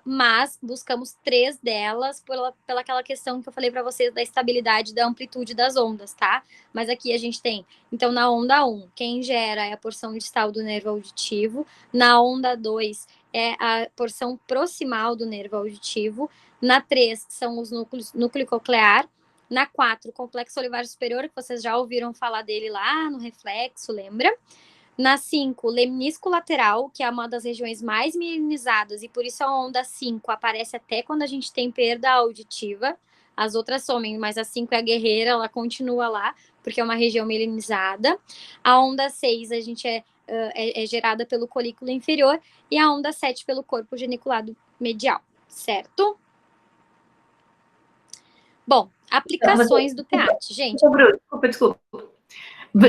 mas buscamos 3 delas pela aquela questão que eu falei para vocês da estabilidade da amplitude das ondas, tá? Mas aqui a gente tem, então na onda 1, quem gera é a porção distal do nervo auditivo, na onda 2 é a porção proximal do nervo auditivo, na 3 são os núcleo coclear, na 4, complexo olivar superior, que vocês já ouviram falar dele lá no reflexo, lembra? Na 5, lemnisco lateral, que é uma das regiões mais mielinizadas, e por isso a onda 5 aparece até quando a gente tem perda auditiva. As outras somem, mas a 5 é a guerreira, ela continua lá, porque é uma região mielinizada. A onda 6, a gente é gerada pelo colículo inferior, e a onda 7 pelo corpo geniculado medial, certo? Bom, aplicações do PEAT, gente. Desculpa.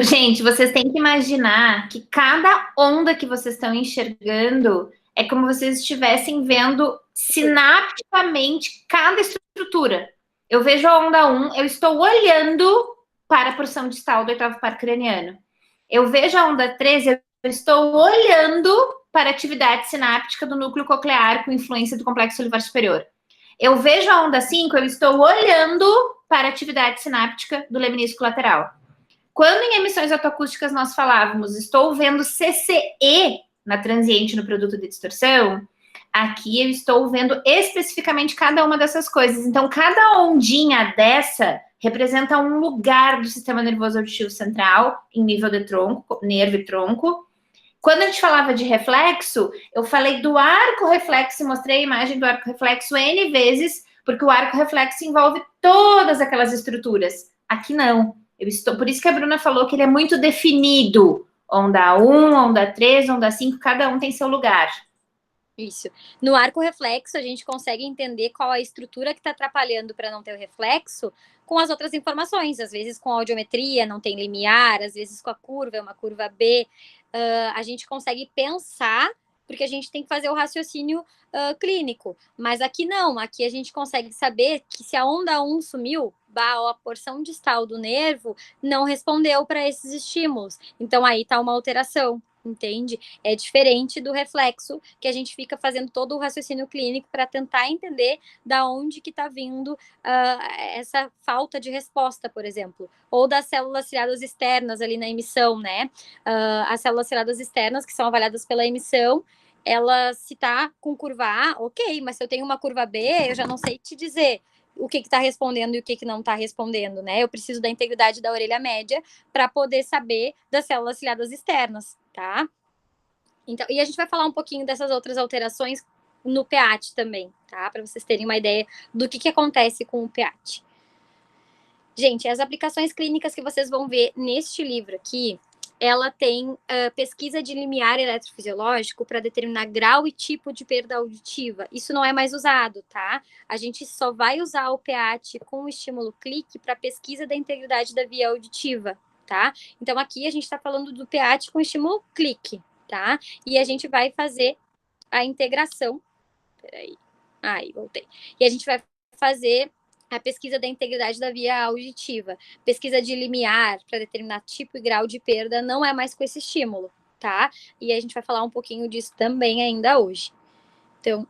Gente, vocês têm que imaginar que cada onda que vocês estão enxergando é como vocês estivessem vendo sinapticamente cada estrutura. Eu vejo a onda 1, eu estou olhando para a porção distal do 8º par craniano. Eu vejo a onda 3, eu estou olhando para a atividade sináptica do núcleo coclear com influência do complexo olivar superior. Eu vejo a onda 5, eu estou olhando para a atividade sináptica do lemnisco lateral. Quando em emissões autoacústicas nós falávamos, estou vendo CCE na transiente no produto de distorção, aqui eu estou vendo especificamente cada uma dessas coisas. Então, cada ondinha dessa representa um lugar do sistema nervoso auditivo central, em nível de tronco, nervo e tronco. Quando a gente falava de reflexo, eu falei do arco reflexo e mostrei a imagem do arco reflexo N vezes, porque o arco reflexo envolve todas aquelas estruturas. Aqui não. Por isso que a Bruna falou que ele é muito definido. Onda 1, onda 3, onda 5, cada um tem seu lugar. Isso. No arco reflexo, a gente consegue entender qual a estrutura que está atrapalhando para não ter o reflexo com as outras informações. Às vezes com a audiometria, não tem limiar, às vezes com a curva, é uma curva B. A gente consegue pensar, porque a gente tem que fazer o raciocínio clínico. Mas aqui não, aqui a gente consegue saber que se a onda 1 sumiu, a porção distal do nervo não respondeu para esses estímulos. Então aí está uma alteração. Entende? É diferente do reflexo, que a gente fica fazendo todo o raciocínio clínico para tentar entender da onde que está vindo essa falta de resposta, por exemplo, ou das células ciliadas externas ali na emissão, né? As células ciliadas externas, que são avaliadas pela emissão, ela se está com curva A, ok, mas se eu tenho uma curva B, eu já não sei te dizer o que está respondendo e o que não está respondendo, né? Eu preciso da integridade da orelha média para poder saber das células ciliadas externas, tá? Então, e a gente vai falar um pouquinho dessas outras alterações no PEAT também, tá? Para vocês terem uma ideia do que acontece com o PEAT. Gente, as aplicações clínicas que vocês vão ver neste livro aqui, ela tem pesquisa de limiar eletrofisiológico para determinar grau e tipo de perda auditiva. Isso não é mais usado, tá? A gente só vai usar o PEAT com o estímulo clique para pesquisa da integridade da via auditiva, tá? Então, aqui a gente está falando do PEAT com estímulo clique, tá? E a gente vai fazer a integração. Peraí. Aí, voltei. E a gente vai fazer a pesquisa da integridade da via auditiva. Pesquisa de limiar para determinar tipo e grau de perda não é mais com esse estímulo, tá? E a gente vai falar um pouquinho disso também ainda hoje. Então,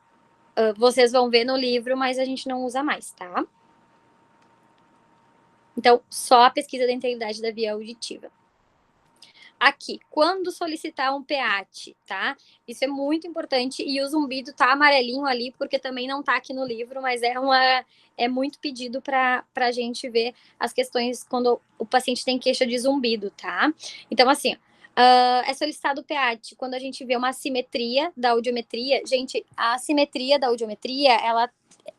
vocês vão ver no livro, mas a gente não usa mais, tá? Então, só a pesquisa da integridade da via auditiva. Aqui, quando solicitar um PEAT, tá? Isso é muito importante, e o zumbido tá amarelinho ali, porque também não tá aqui no livro, mas é muito pedido para a gente ver as questões quando o paciente tem queixa de zumbido, tá? Então, assim, é solicitado o PEAT quando a gente vê uma assimetria da audiometria. Gente, a assimetria da audiometria,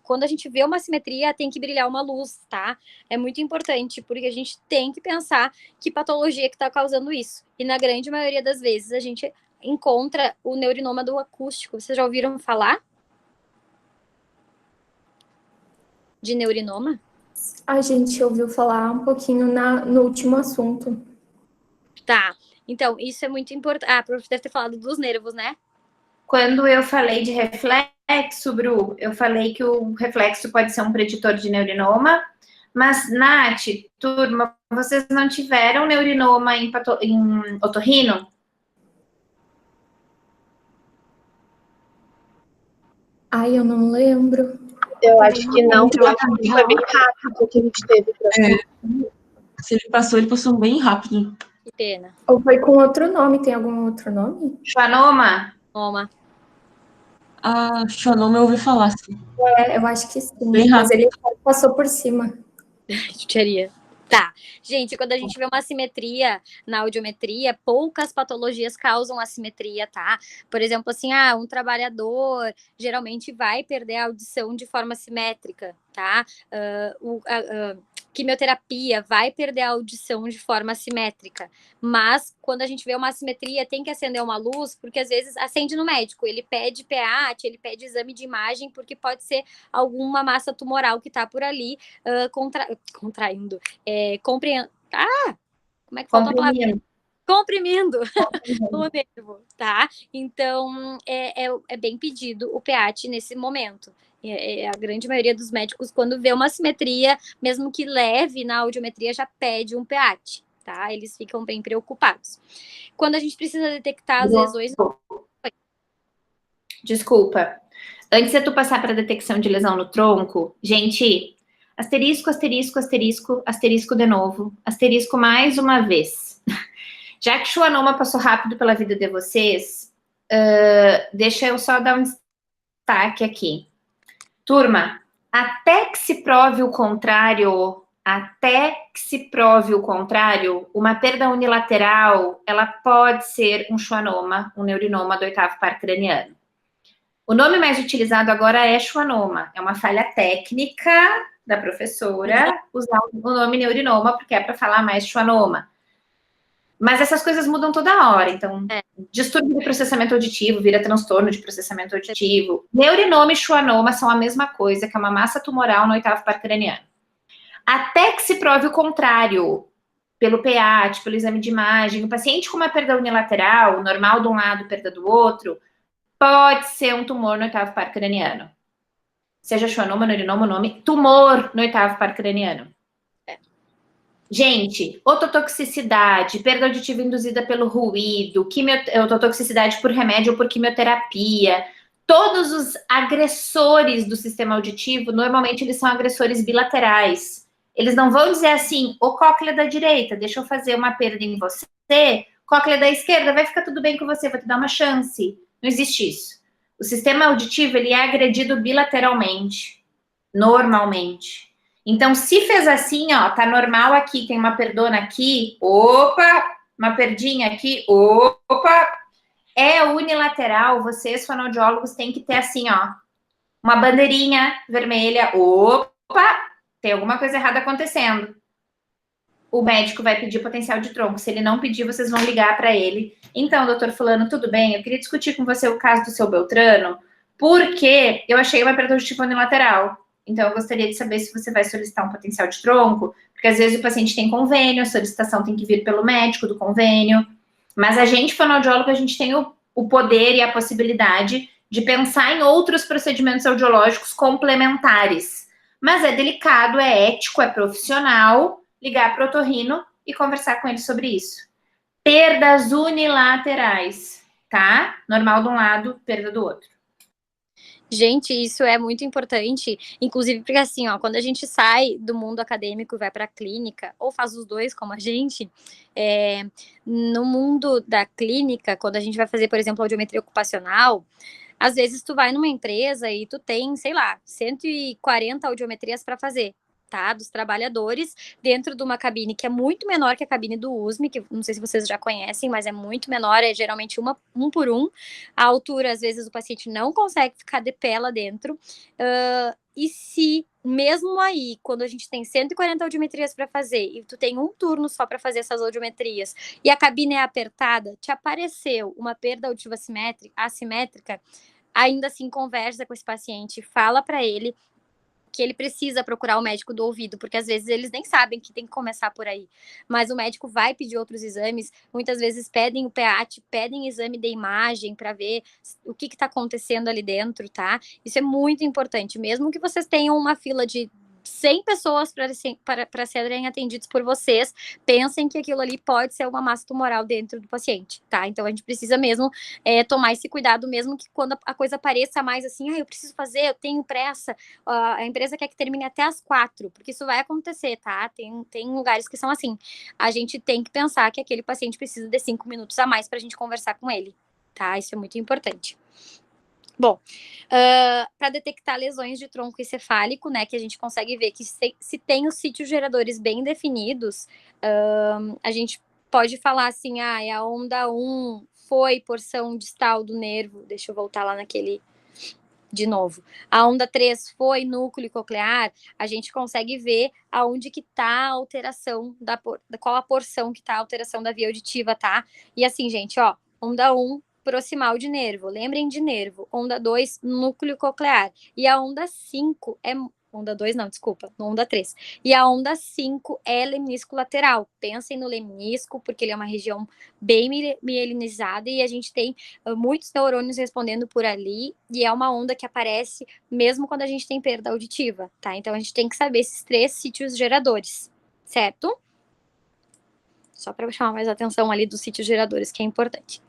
quando a gente vê uma assimetria, tem que brilhar uma luz, tá? É muito importante, porque a gente tem que pensar que patologia que está causando isso. E na grande maioria das vezes, a gente encontra o neurinoma do acústico. Vocês já ouviram falar de neurinoma? A gente ouviu falar um pouquinho no último assunto. Tá. Então, isso é muito importante. Ah, a prof deve ter falado dos nervos, né? Quando eu falei de reflexo, Bru, eu falei que o reflexo pode ser um preditor de neurinoma, mas, Nath, turma, vocês não tiveram neurinoma em otorrino? Ai, eu não lembro. Eu acho que não, porque foi bem rápido que a gente teve. Se ele passou bem rápido. Que pena. Ou foi com outro nome? Tem algum outro nome? Schwannoma? Toma. Ah, schwannoma eu ouvi falar, sim. Eu acho que sim, Bem mas rápido. ele passou por cima. Judiaria. Tá. Gente, quando a gente vê uma assimetria na audiometria, poucas patologias causam assimetria, tá? Por exemplo, assim, um trabalhador geralmente vai perder a audição de forma simétrica, tá? Quimioterapia vai perder a audição de forma assimétrica, mas quando a gente vê uma assimetria, tem que acender uma luz, porque às vezes acende no médico, ele pede PEAT, ele pede exame de imagem, porque pode ser alguma massa tumoral que tá por ali contraindo, compreendo. Como é que faltou a palavra? Comprimindo o nervo, tá? Então, é bem pedido o PEAT nesse momento. A grande maioria dos médicos, quando vê uma assimetria, mesmo que leve na audiometria, já pede um PEAT, tá? Eles ficam bem preocupados. Quando a gente precisa detectar as lesões... Desculpa. Antes de tu passar para a detecção de lesão no tronco, gente, asterisco, asterisco, asterisco, asterisco de novo, asterisco mais uma vez. Já que schwannoma passou rápido pela vida de vocês, deixa eu só dar um destaque aqui. Turma, até que se prove o contrário, uma perda unilateral, ela pode ser um schwannoma, um neurinoma do 8º par craniano. O nome mais utilizado agora é schwannoma. É uma falha técnica da professora usar o nome neurinoma, porque é para falar mais schwannoma. Mas essas coisas mudam toda hora. Então, distúrbio de processamento auditivo vira transtorno de processamento auditivo. Neurinoma e schwannoma são a mesma coisa, que é uma massa tumoral no oitavo par craniano. Até que se prove o contrário, pelo PEAT, pelo exame de imagem, o paciente com uma perda unilateral, normal de um lado, perda do outro, pode ser um tumor no oitavo par craniano. Seja schwannoma, neurinoma, o nome, tumor no oitavo par craniano. Gente, ototoxicidade, perda auditiva induzida pelo ruído, ototoxicidade por remédio ou por quimioterapia, todos os agressores do sistema auditivo, normalmente eles são agressores bilaterais. Eles não vão dizer assim, ô cóclea da direita, deixa eu fazer uma perda em você, cóclea da esquerda, vai ficar tudo bem com você, vou te dar uma chance. Não existe isso. O sistema auditivo, ele é agredido bilateralmente, normalmente. Então, se fez assim, ó, tá normal aqui, tem uma perdona aqui, opa, uma perdinha aqui, opa, é unilateral, vocês, fonoaudiólogos, têm que ter assim, ó, uma bandeirinha vermelha, opa, tem alguma coisa errada acontecendo. O médico vai pedir potencial de tronco. Se ele não pedir, vocês vão ligar para ele. Então, doutor fulano, tudo bem? Eu queria discutir com você o caso do seu Beltrano, porque eu achei uma perda auditiva unilateral. Então, eu gostaria de saber se você vai solicitar um potencial de tronco, porque às vezes o paciente tem convênio, a solicitação tem que vir pelo médico do convênio. Mas a gente, fonoaudiólogo, a gente tem o poder e a possibilidade de pensar em outros procedimentos audiológicos complementares. Mas é delicado, é ético, é profissional ligar para o otorrino e conversar com ele sobre isso. Perdas unilaterais, tá? Normal de um lado, perda do outro. Gente, isso é muito importante, inclusive porque assim, ó, quando a gente sai do mundo acadêmico e vai para a clínica, ou faz os dois como a gente, no mundo da clínica, quando a gente vai fazer, por exemplo, audiometria ocupacional, às vezes tu vai numa empresa e tu tem, sei lá, 140 audiometrias para fazer. Tá, dos trabalhadores, dentro de uma cabine que é muito menor que a cabine do USM, que não sei se vocês já conhecem, mas é muito menor, é geralmente um por um. A altura, às vezes, o paciente não consegue ficar de pé lá dentro. E se, mesmo aí, quando a gente tem 140 audiometrias para fazer, e tu tem um turno só para fazer essas audiometrias, e a cabine é apertada, te apareceu uma perda auditiva assimétrica, ainda assim conversa com esse paciente, fala para ele que ele precisa procurar o médico do ouvido, porque às vezes eles nem sabem que tem que começar por aí. Mas o médico vai pedir outros exames, muitas vezes pedem o PEAT, pedem exame de imagem para ver o que está acontecendo ali dentro, tá? Isso é muito importante, mesmo que vocês tenham uma fila de 100 pessoas para serem atendidos por vocês, pensem que aquilo ali pode ser uma massa tumoral dentro do paciente, tá? Então a gente precisa mesmo tomar esse cuidado, mesmo que quando a coisa pareça mais assim, eu preciso fazer, eu tenho pressa, a empresa quer que termine até às 4, porque isso vai acontecer, tá? Tem lugares que são assim. A gente tem que pensar que aquele paciente precisa de 5 minutos a mais para a gente conversar com ele, tá? Isso é muito importante. Bom, para detectar lesões de tronco encefálico, né, que a gente consegue ver que se tem os sítios geradores bem definidos, a gente pode falar assim, a onda 1 foi porção distal do nervo, deixa eu voltar lá naquele de novo. A onda 3 foi núcleo coclear, a gente consegue ver aonde que tá a alteração, qual a porção que tá a alteração da via auditiva, tá? E assim, gente, ó, onda 1, proximal de nervo, lembrem de nervo. Onda 2, núcleo coclear. E a onda 5 é... Onda 2 não, desculpa, onda 3. E a onda 5 é lemnisco lateral. Pensem no lemnisco, porque ele é uma região bem mielinizada e a gente tem muitos neurônios respondendo por ali, e é uma onda que aparece mesmo quando a gente tem perda auditiva, tá? Então a gente tem que saber esses 3 sítios geradores, certo? Só para chamar mais atenção ali dos sítios geradores, que é importante.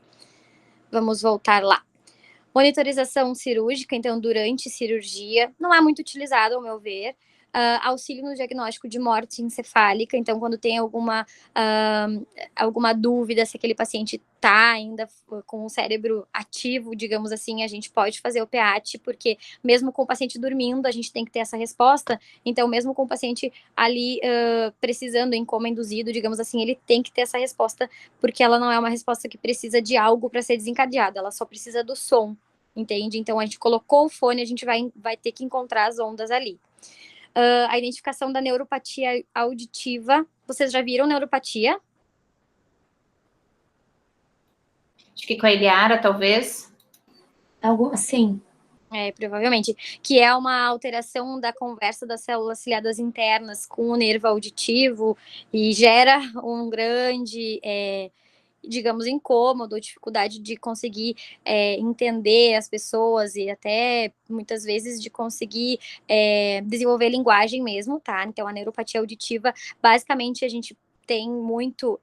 Vamos voltar lá. Monitorização cirúrgica, então, durante cirurgia, não é muito utilizado, ao meu ver. Auxílio no diagnóstico de morte encefálica, então, quando tem alguma dúvida se aquele paciente está ainda com o cérebro ativo, digamos assim, a gente pode fazer o PEAT, porque mesmo com o paciente dormindo, a gente tem que ter essa resposta, então, mesmo com o paciente ali precisando em coma induzido, digamos assim, ele tem que ter essa resposta, porque ela não é uma resposta que precisa de algo para ser desencadeada, ela só precisa do som, entende? Então, a gente colocou o fone, a gente vai ter que encontrar as ondas ali. A identificação da neuropatia auditiva. Vocês já viram neuropatia? Acho que com a Eliara, talvez. Algo assim. Provavelmente, que é uma alteração da conversa das células ciliadas internas com o nervo auditivo e gera um grande, digamos, incômodo, dificuldade de conseguir entender as pessoas e até, muitas vezes, de conseguir desenvolver linguagem mesmo, tá? Então, a neuropatia auditiva, basicamente, a gente tem muito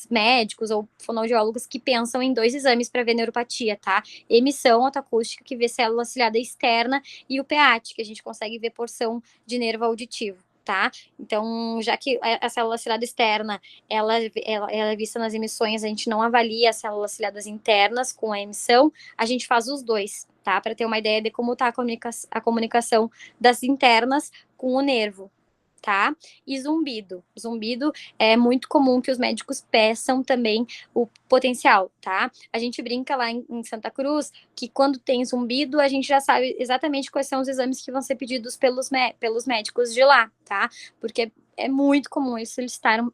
médicos ou fonoaudiólogos que pensam em 2 exames para ver neuropatia, tá? Emissão otoacústica, que vê célula ciliada externa, e o PEAT, que a gente consegue ver porção de nervo auditivo, tá? Então, já que a célula ciliada externa, ela é vista nas emissões, a gente não avalia as células ciliadas internas com a emissão, a gente faz os 2, tá? Para ter uma ideia de como está a comunicação das internas com o nervo, tá? E zumbido. Zumbido é muito comum que os médicos peçam também o potencial, tá? A gente brinca lá em Santa Cruz que quando tem zumbido, a gente já sabe exatamente quais são os exames que vão ser pedidos pelos médicos de lá, tá? Porque é muito comum eles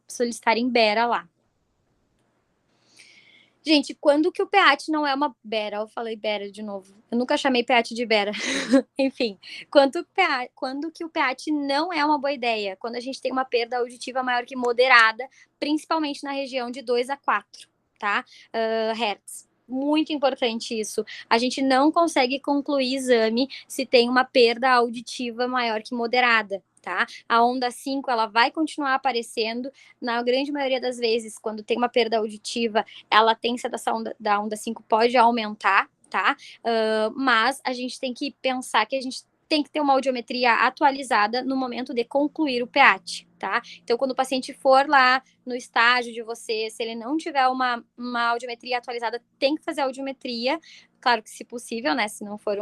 solicitarem bera lá. Gente, quando que o PEAT não é uma bera? Eu falei bera de novo. Eu nunca chamei PEAT de bera. Enfim, quando que o PEAT não é uma boa ideia? Quando a gente tem uma perda auditiva maior que moderada, principalmente na região de 2 a 4, tá? Hertz. Muito importante isso. A gente não consegue concluir exame se tem uma perda auditiva maior que moderada, tá? A onda 5, ela vai continuar aparecendo. Na grande maioria das vezes, quando tem uma perda auditiva, a latência da onda 5 pode aumentar, tá? Mas a gente tem que pensar que a gente tem que ter uma audiometria atualizada no momento de concluir o PEAT, tá? Então, quando o paciente for lá no estágio de você, se ele não tiver uma audiometria atualizada, tem que fazer a audiometria, claro que se possível, né? Se não for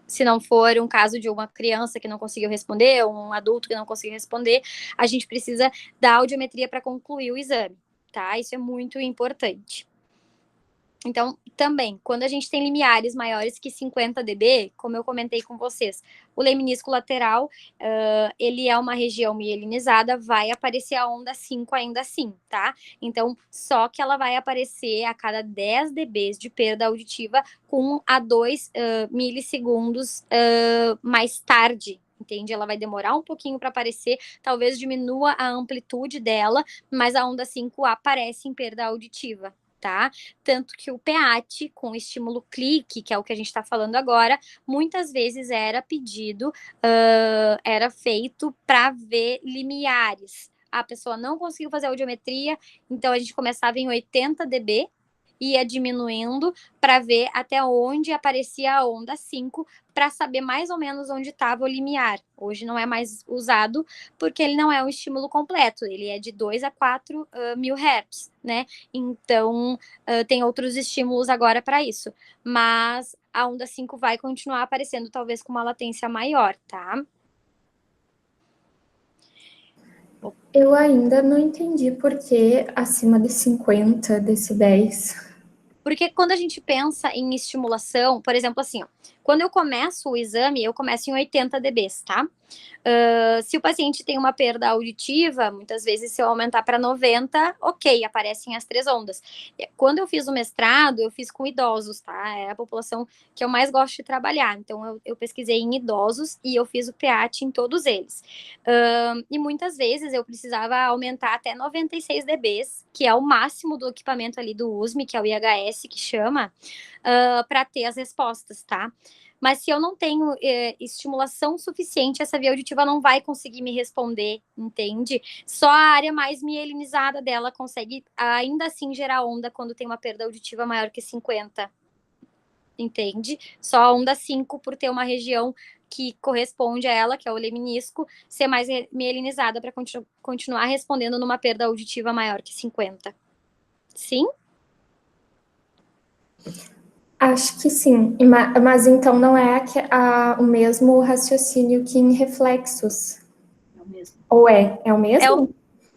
se não for um caso de uma criança que não conseguiu responder, ou um adulto que não conseguiu responder, a gente precisa da audiometria para concluir o exame, tá? Isso é muito importante. Então, também, quando a gente tem limiares maiores que 50 dB, como eu comentei com vocês, o lemnisco lateral, ele é uma região mielinizada, vai aparecer a onda 5 ainda assim, tá? Então, só que ela vai aparecer a cada 10 dB de perda auditiva com 1 a 2 milissegundos mais tarde, entende? Ela vai demorar um pouquinho para aparecer, talvez diminua a amplitude dela, mas a onda 5 aparece em perda auditiva, tá? Tanto que o PEAT com estímulo clique, que é o que a gente está falando agora, muitas vezes era pedido, era feito para ver limiares. A pessoa não conseguiu fazer a audiometria, então a gente começava em 80 dB, ia diminuindo para ver até onde aparecia a onda 5, para saber mais ou menos onde estava o limiar. Hoje não é mais usado, porque ele não é um estímulo completo, ele é de 2 a 4 mil hertz, né? Então, tem outros estímulos agora para isso. Mas a onda 5 vai continuar aparecendo, talvez com uma latência maior, tá? Eu ainda não entendi por que acima de 50 decibéis. Porque quando a gente pensa em estimulação, por exemplo, assim, ó, quando eu começo o exame, eu começo em 80 dB, tá? Se o paciente tem uma perda auditiva, muitas vezes se eu aumentar para 90, ok, aparecem as 3 ondas. Quando eu fiz o mestrado, eu fiz com idosos, tá? É a população que eu mais gosto de trabalhar. Então, eu pesquisei em idosos e eu fiz o PEAT em todos eles. E muitas vezes eu precisava aumentar até 96 dB, que é o máximo do equipamento ali do USME, que é o IHS, que chama, para ter as respostas, tá? Mas se eu não tenho estimulação suficiente, essa via auditiva não vai conseguir me responder, entende? Só a área mais mielinizada dela consegue ainda assim gerar onda quando tem uma perda auditiva maior que 50, entende? Só a onda 5 por ter uma região que corresponde a ela, que é o lemnisco, ser mais mielinizada para continuar respondendo numa perda auditiva maior que 50. Sim? Acho que sim, mas então não é o mesmo raciocínio que em reflexos. É o mesmo. Ou é? É o mesmo? É o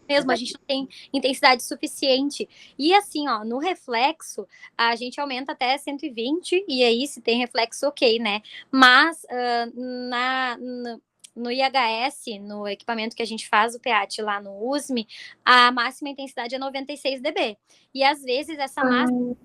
mesmo, a gente não tem intensidade suficiente. E assim, ó, no reflexo, a gente aumenta até 120, e aí se tem reflexo, ok, né? Mas no IHS, no equipamento que a gente faz o PEAT lá no USM, a máxima intensidade é 96 dB. E às vezes essa máxima...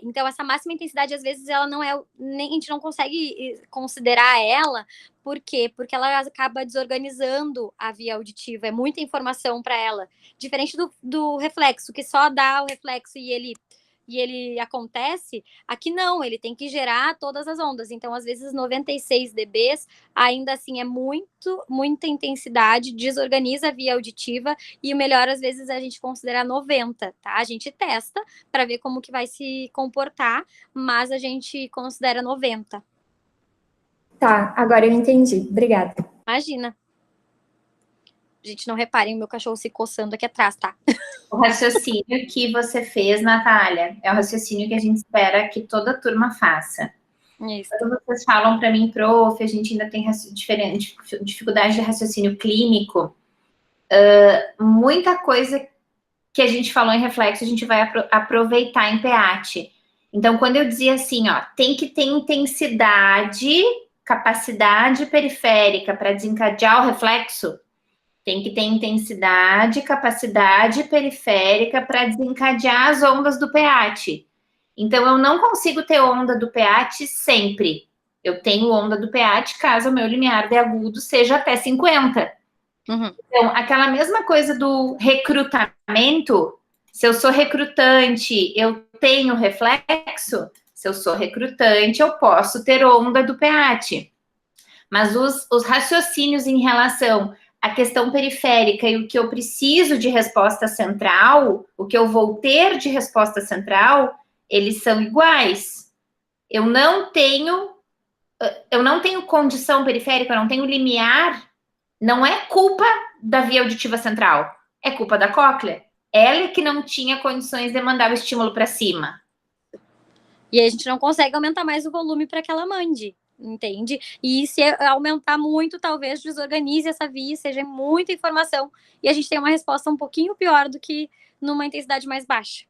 então, essa máxima intensidade, às vezes, ela não é... Nem, a gente não consegue considerar ela. Por quê? Porque ela acaba desorganizando a via auditiva. É muita informação para ela. Diferente do reflexo, que só dá o reflexo e ele acontece, aqui não, ele tem que gerar todas as ondas. Então, às vezes, 96 dBs, ainda assim, é muita intensidade, desorganiza a via auditiva, e o melhor, às vezes, é a gente considerar 90, tá? A gente testa para ver como que vai se comportar, mas a gente considera 90. Tá, agora eu entendi. Obrigada. Imagina. Gente, não reparem o meu cachorro se coçando aqui atrás, tá? O raciocínio que você fez, Natália, é o raciocínio que a gente espera que toda turma faça. Isso. Quando vocês falam para mim, prof, a gente ainda tem dificuldade de raciocínio clínico, muita coisa que a gente falou em reflexo, a gente vai aproveitar em PEAT. Então, quando eu dizia assim, ó, tem que ter intensidade, capacidade periférica para desencadear o reflexo, tem que ter intensidade, capacidade periférica para desencadear as ondas do PEAT. Então, eu não consigo ter onda do PEAT sempre. Eu tenho onda do PEAT caso o meu limiar de agudo seja até 50. Uhum. Então, aquela mesma coisa do recrutamento, se eu sou recrutante, eu tenho reflexo. Se eu sou recrutante, eu posso ter onda do PEAT. Mas os raciocínios em relação à questão periférica e o que eu preciso de resposta central, o que eu vou ter de resposta central, eles são iguais. Eu não tenho condição periférica, eu não tenho limiar, não é culpa da via auditiva central, é culpa da cóclea. Ela que não tinha condições de mandar o estímulo para cima. E aí a gente não consegue aumentar mais o volume para que ela mande, entende? E se aumentar muito, talvez desorganize essa via, seja muita informação, e a gente tem uma resposta um pouquinho pior do que numa intensidade mais baixa,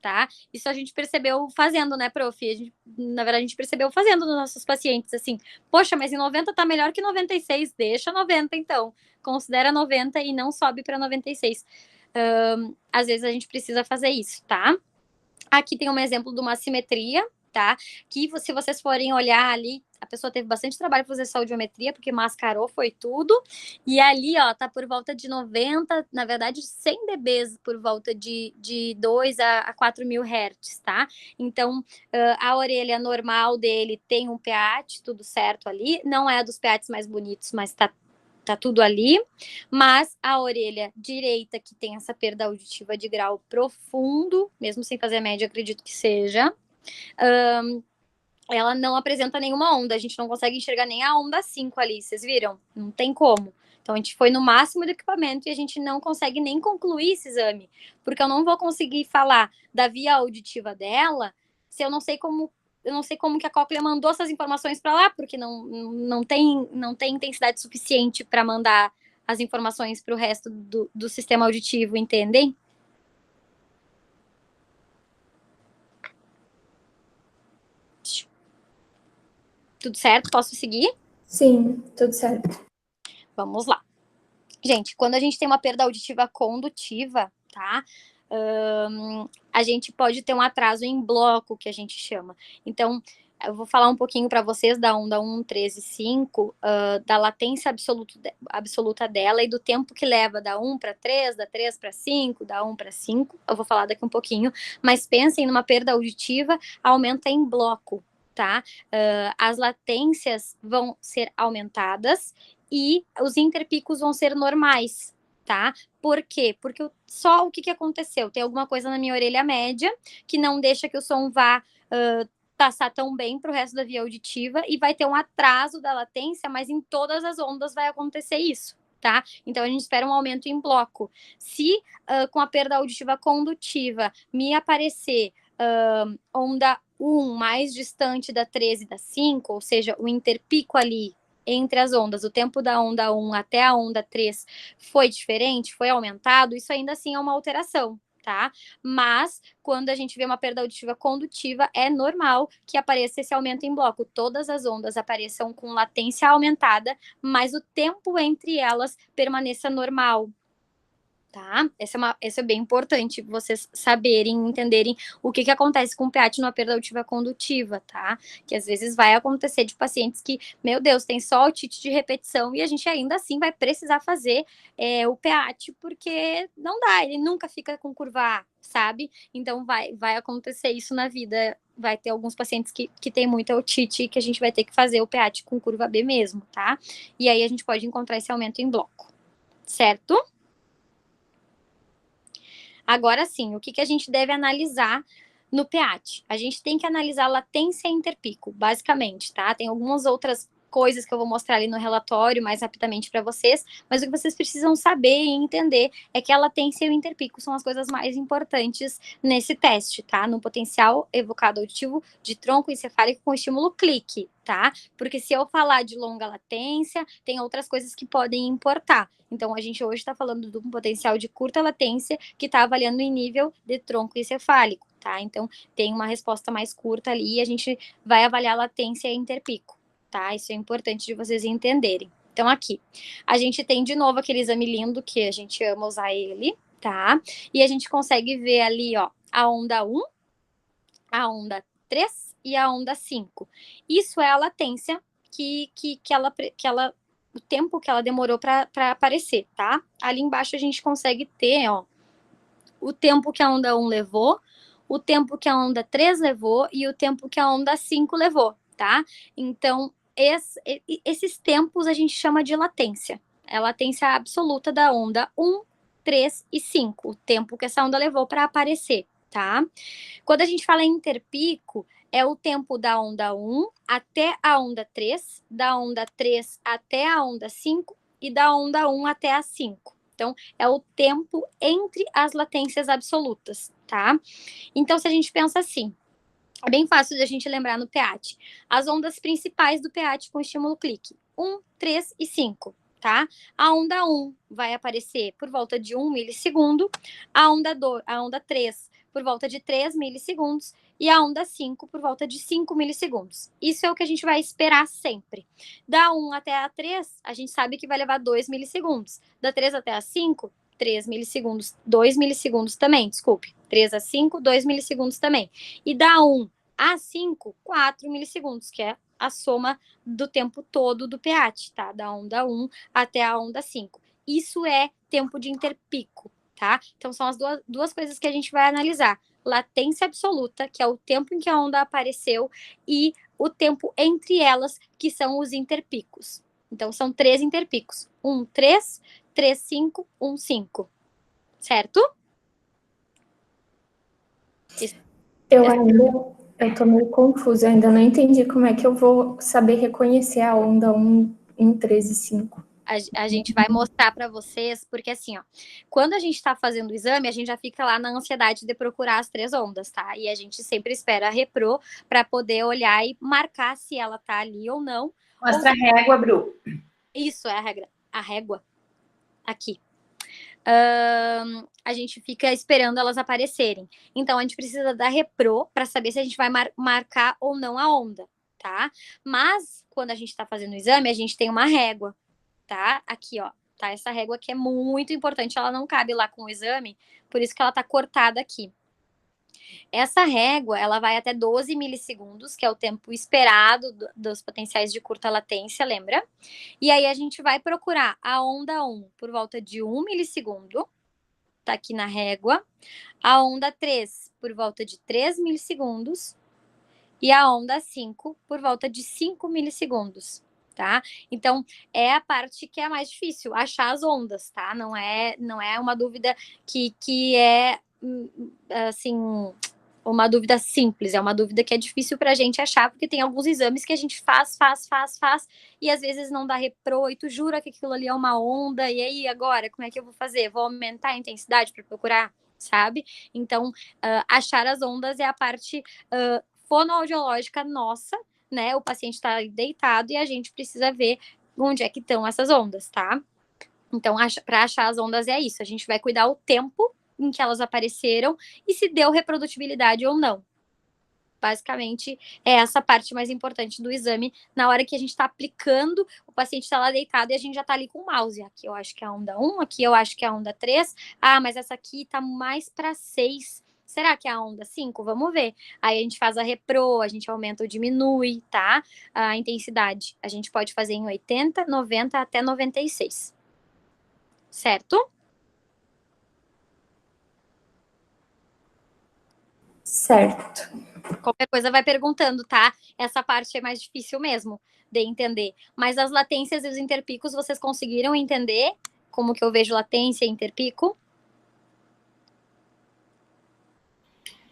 tá? Isso a gente percebeu fazendo, né, prof? Na verdade, a gente percebeu fazendo nos nossos pacientes, assim, poxa, mas em 90 tá melhor que 96, deixa 90 então, considera 90 e não sobe para 96. Às vezes a gente precisa fazer isso, tá? Aqui tem um exemplo de uma assimetria, tá? Que se vocês forem olhar ali, a pessoa teve bastante trabalho para fazer essa audiometria, porque mascarou, foi tudo. E ali, ó, tá por volta de 90, na verdade, 100 dBs por volta de 2 a 4 mil hertz, tá? Então, a orelha normal dele tem um PEAT, tudo certo ali. Não é dos PEATs mais bonitos, mas tá tudo ali, mas a orelha direita, que tem essa perda auditiva de grau profundo, mesmo sem fazer a média, acredito que seja, ela não apresenta nenhuma onda, a gente não consegue enxergar nem a onda 5 ali, vocês viram? Não tem como. Então, a gente foi no máximo do equipamento e a gente não consegue nem concluir esse exame, porque eu não vou conseguir falar da via auditiva dela se eu não sei como que a cóclea mandou essas informações para lá, porque não tem intensidade suficiente para mandar as informações para o resto do sistema auditivo, entendem? Tudo certo? Posso seguir? Sim, tudo certo. Vamos lá. Gente, quando a gente tem uma perda auditiva condutiva, tá? A gente pode ter um atraso em bloco, que a gente chama. Então, eu vou falar um pouquinho para vocês da onda 1, 13 e 5, da latência absoluta dela e do tempo que leva da 1 para 3, da 3 para 5, da 1 para 5. Eu vou falar daqui um pouquinho, mas pensem numa perda auditiva, aumenta em bloco, tá? As latências vão ser aumentadas e os interpicos vão ser normais, tá? Por quê? Porque só o que aconteceu? Tem alguma coisa na minha orelha média que não deixa que o som vá passar tão bem para o resto da via auditiva e vai ter um atraso da latência, mas em todas as ondas vai acontecer isso, tá? Então, a gente espera um aumento em bloco. Se com a perda auditiva condutiva me aparecer onda 1 mais distante da 13 e da 5, ou seja, o interpico ali entre as ondas, o tempo da onda 1 até a onda 3 foi diferente, foi aumentado, isso ainda assim é uma alteração, tá? Mas, quando a gente vê uma perda auditiva condutiva, é normal que apareça esse aumento em bloco. Todas as ondas apareçam com latência aumentada, mas o tempo entre elas permaneça normal, tá? Essa é bem importante vocês saberem, entenderem o que acontece com o PEAT numa perda auditiva condutiva, tá? Que às vezes vai acontecer de pacientes que, meu Deus, tem só otite de repetição e a gente ainda assim vai precisar fazer o PEAT porque não dá, ele nunca fica com curva A, sabe? Então vai acontecer isso na vida. Vai ter alguns pacientes que tem muita otite que a gente vai ter que fazer o PEAT com curva B mesmo, tá? E aí a gente pode encontrar esse aumento em bloco, certo? Agora sim, o que a gente deve analisar no PEAT? A gente tem que analisar a latência interpico, basicamente, tá? Tem algumas outras coisas que eu vou mostrar ali no relatório mais rapidamente para vocês, mas o que vocês precisam saber e entender é que a latência e o interpico são as coisas mais importantes nesse teste, tá? No potencial evocado auditivo de tronco encefálico com estímulo clique, tá? Porque se eu falar de longa latência, tem outras coisas que podem importar. Então, a gente hoje está falando de um potencial de curta latência que está avaliando em nível de tronco encefálico, tá? Então, tem uma resposta mais curta ali e a gente vai avaliar a latência e interpico, tá? Isso é importante de vocês entenderem. Então, aqui, a gente tem de novo aquele exame lindo que a gente ama usar ele, tá? E a gente consegue ver ali, ó, a onda 1, a onda 3 e a onda 5. Isso é a latência que ela o tempo que ela demorou para aparecer, tá? Ali embaixo a gente consegue ter, ó, o tempo que a onda 1 levou, o tempo que a onda 3 levou e o tempo que a onda 5 levou, tá? Então, esses tempos a gente chama de latência. É a latência absoluta da onda 1, 3 e 5, o tempo que essa onda levou para aparecer, tá? Quando a gente fala em interpico, é o tempo da onda 1 até a onda 3, da onda 3 até a onda 5 e da onda 1 até a 5. Então, é o tempo entre as latências absolutas, tá? Então, se a gente pensa assim, é bem fácil de a gente lembrar no PEAT. As ondas principais do PEAT com estímulo clique, 1, 3 e 5, tá? A onda 1 vai aparecer por volta de 1 milissegundo, a onda 3 por volta de 3 milissegundos e a onda 5 por volta de 5 milissegundos. Isso é o que a gente vai esperar sempre. Da 1 até a 3, a gente sabe que vai levar 2 milissegundos. Da 3 até a 5, 3 milissegundos, 2 milissegundos também, desculpe. 3 a 5, 2 milissegundos também. E da 1 a 5, 4 milissegundos, que é a soma do tempo todo do PEAT, tá? Da onda 1 até a onda 5. Isso é tempo de interpico, tá? Então, são as duas coisas que a gente vai analisar. Latência absoluta, que é o tempo em que a onda apareceu, e o tempo entre elas, que são os interpicos. Então, são 3 interpicos. 1, 3, 3, 5, 1, 5. Certo? Eu tô meio confusa, eu ainda não entendi como é que eu vou saber reconhecer a onda 1 em 3 e 5. A gente vai mostrar para vocês, porque assim, ó, quando a gente está fazendo o exame, a gente já fica lá na ansiedade de procurar as 3 ondas, tá? E a gente sempre espera a repro para poder olhar e marcar se ela tá ali ou não. Mostra a régua, Bru. Isso é a régua. Aqui. A gente fica esperando elas aparecerem. Então, a gente precisa da repro para saber se a gente vai marcar ou não a onda, tá? Mas, quando a gente está fazendo o exame, a gente tem uma régua, tá? Aqui, ó, tá? Essa régua aqui é muito importante, ela não cabe lá com o exame, por isso que ela tá cortada aqui. Essa régua, ela vai até 12 milissegundos, que é o tempo esperado dos potenciais de curta latência, lembra? E aí a gente vai procurar a onda 1 por volta de 1 milissegundo, tá aqui na régua, a onda 3 por volta de 3 milissegundos e a onda 5 por volta de 5 milissegundos, tá? Então, é a parte que é mais difícil, achar as ondas, tá? Não é uma dúvida que é, assim, uma dúvida simples, é uma dúvida que é difícil pra gente achar, porque tem alguns exames que a gente faz, e às vezes não dá repro, e tu jura que aquilo ali é uma onda, e aí agora, como é que eu vou fazer? Vou aumentar a intensidade para procurar, sabe? Então, achar as ondas é a parte fonoaudiológica nossa, né? O paciente está deitado e a gente precisa ver onde é que estão essas ondas, tá? Então, para achar as ondas é isso, a gente vai cuidar o tempo em que elas apareceram e se deu reprodutibilidade ou não. Basicamente, é essa parte mais importante do exame, na hora que a gente está aplicando, o paciente está lá deitado e a gente já está ali com o mouse. Aqui eu acho que é a onda 1, aqui eu acho que é a onda 3. Ah, mas essa aqui está mais para 6. Será que é a onda 5? Vamos ver. Aí a gente faz a repro, a gente aumenta ou diminui, tá? A intensidade. A gente pode fazer em 80, 90 até 96. Certo? Certo. Qualquer coisa vai perguntando, tá? Essa parte é mais difícil mesmo de entender. Mas as latências e os interpicos, vocês conseguiram entender como que eu vejo latência e interpico?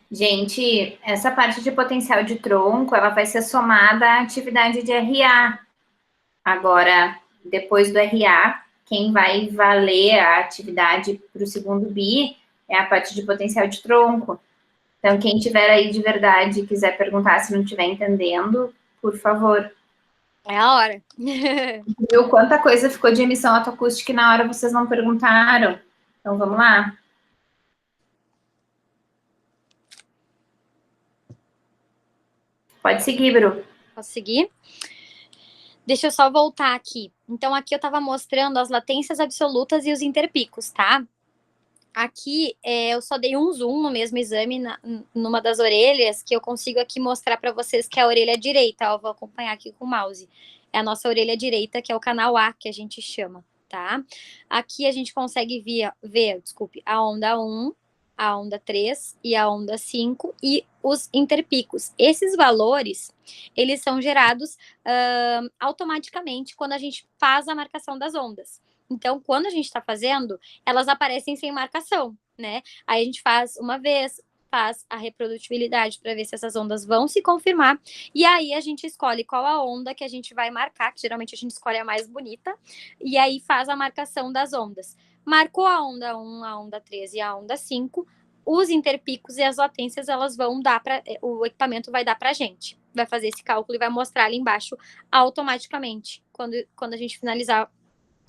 Gente, essa parte de potencial de tronco, ela vai ser somada à atividade de RA. Agora, depois do RA, quem vai valer a atividade para o segundo BI é a parte de potencial de tronco. Então, quem tiver aí de verdade e quiser perguntar se não estiver entendendo, por favor. É a hora. Viu quanta coisa ficou de emissão autoacústica e na hora vocês não perguntaram? Então, vamos lá. Pode seguir, Bru. Posso seguir? Deixa eu só voltar aqui. Então, aqui eu estava mostrando as latências absolutas e os interpicos, tá? Aqui, eu só dei um zoom no mesmo exame, numa das orelhas, que eu consigo aqui mostrar para vocês que é a orelha direita. Ó, vou acompanhar aqui com o mouse. É a nossa orelha direita, que é o canal A, que a gente chama, tá? Aqui a gente consegue ver, a onda 1, a onda 3 e a onda 5 e os interpicos. Esses valores, eles são gerados automaticamente quando a gente faz a marcação das ondas. Então, quando a gente está fazendo, elas aparecem sem marcação, né? Aí a gente faz uma vez, faz a reprodutibilidade para ver se essas ondas vão se confirmar, e aí a gente escolhe qual a onda que a gente vai marcar, que geralmente a gente escolhe a mais bonita, e aí faz a marcação das ondas. Marcou a onda 1, a onda 3 e a onda 5, os interpicos e as latências, elas vão dar para o equipamento vai dar para a gente. Vai fazer esse cálculo e vai mostrar ali embaixo automaticamente, quando a gente finalizar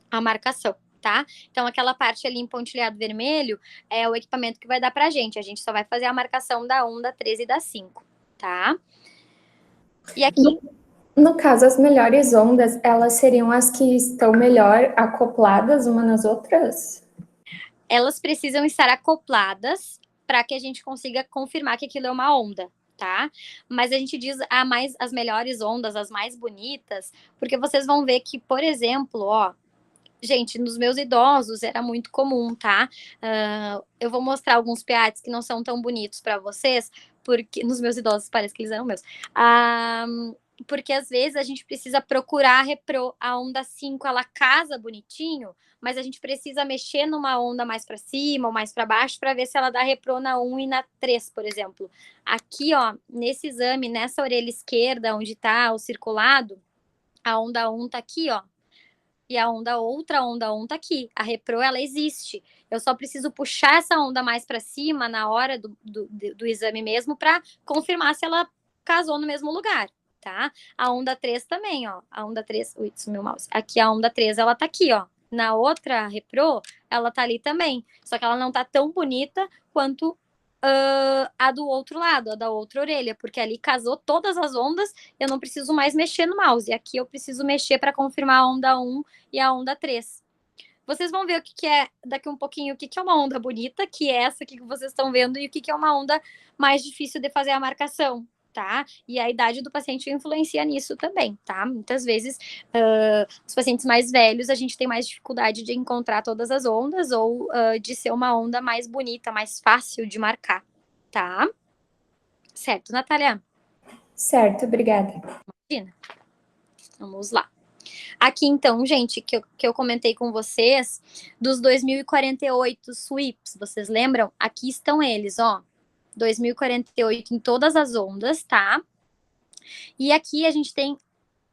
a marcação, tá? Então, aquela parte ali em pontilhado vermelho é o equipamento que vai dar pra gente. A gente só vai fazer a marcação da 1, da 13 e da 5, tá? E aqui... No caso, as melhores ondas, elas seriam as que estão melhor acopladas umas nas outras? Elas precisam estar acopladas para que a gente consiga confirmar que aquilo é uma onda, tá? Mas a gente diz as melhores ondas, as mais bonitas, porque vocês vão ver que, por exemplo, ó, gente, nos meus idosos era muito comum, tá? Eu vou mostrar alguns PATs que não são tão bonitos para vocês, porque nos meus idosos parece que eles eram meus. Porque às vezes a gente precisa procurar a onda 5, ela casa bonitinho, mas a gente precisa mexer numa onda mais para cima ou mais para baixo para ver se ela dá repro na 1 e na 3, por exemplo. Aqui, ó, nesse exame, nessa orelha esquerda, onde tá o circulado, a onda 1 tá aqui, ó. E a outra onda 1 tá aqui. A repro, ela existe. Eu só preciso puxar essa onda mais para cima na hora do exame mesmo para confirmar se ela casou no mesmo lugar, tá? A onda 3 também, ó. A onda 3... Ui, isso é meu mouse. Aqui a onda 3, ela tá aqui, ó. Na outra repro, ela tá ali também. Só que ela não tá tão bonita quanto a do outro lado, a da outra orelha, porque ali casou todas as ondas, eu não preciso mais mexer no mouse. E aqui eu preciso mexer para confirmar a onda 1 e a onda 3. Vocês vão ver o que é, daqui um pouquinho, o que é uma onda bonita, que é essa aqui que vocês estão vendo, e o que é uma onda mais difícil de fazer a marcação, tá? E a idade do paciente influencia nisso também, tá? Muitas vezes, os pacientes mais velhos, a gente tem mais dificuldade de encontrar todas as ondas ou de ser uma onda mais bonita, mais fácil de marcar, tá? Certo, Natália? Certo, obrigada. Imagina. Vamos lá. Aqui, então, gente, que eu comentei com vocês, dos 2048 sweeps, vocês lembram? Aqui estão eles, ó. 2048 em todas as ondas, tá? E aqui a gente tem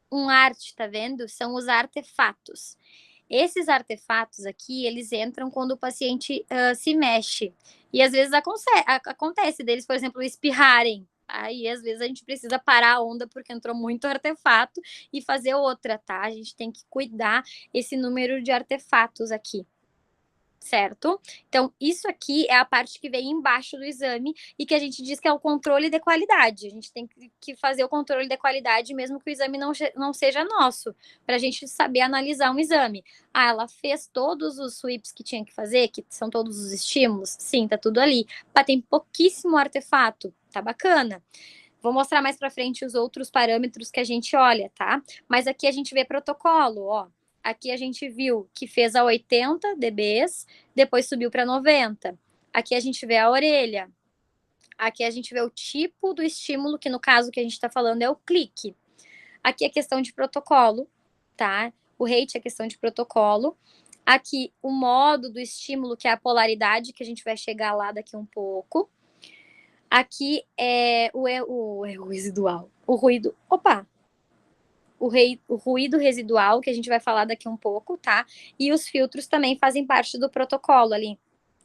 um arte, tá vendo? São os artefatos. Esses artefatos aqui, eles entram quando o paciente se mexe. E às vezes acontece deles, por exemplo, espirrarem. Aí, às vezes, a gente precisa parar a onda porque entrou muito artefato e fazer outra, tá? A gente tem que cuidar esse número de artefatos aqui. certo? Então, isso aqui é a parte que vem embaixo do exame e que a gente diz que é o controle de qualidade. A gente tem que fazer o controle de qualidade mesmo que o exame não seja nosso, para a gente saber analisar um exame. Ah, ela fez todos os sweeps que tinha que fazer, que são todos os estímulos? Sim, tá tudo ali. Ah, tem pouquíssimo artefato, tá bacana. Vou mostrar mais para frente os outros parâmetros que a gente olha, tá? Mas aqui a gente vê protocolo, ó. Aqui a gente viu que fez a 80 dBs, depois subiu para 90. Aqui a gente vê a orelha. Aqui a gente vê o tipo do estímulo, que no caso que a gente está falando é o clique. Aqui é questão de protocolo, tá? O rate é questão de protocolo. Aqui o modo do estímulo, que é a polaridade, que a gente vai chegar lá daqui um pouco. Aqui é o residual. O ruído. Opa! O ruído residual, que a gente vai falar daqui um pouco, tá? E os filtros também fazem parte do protocolo ali.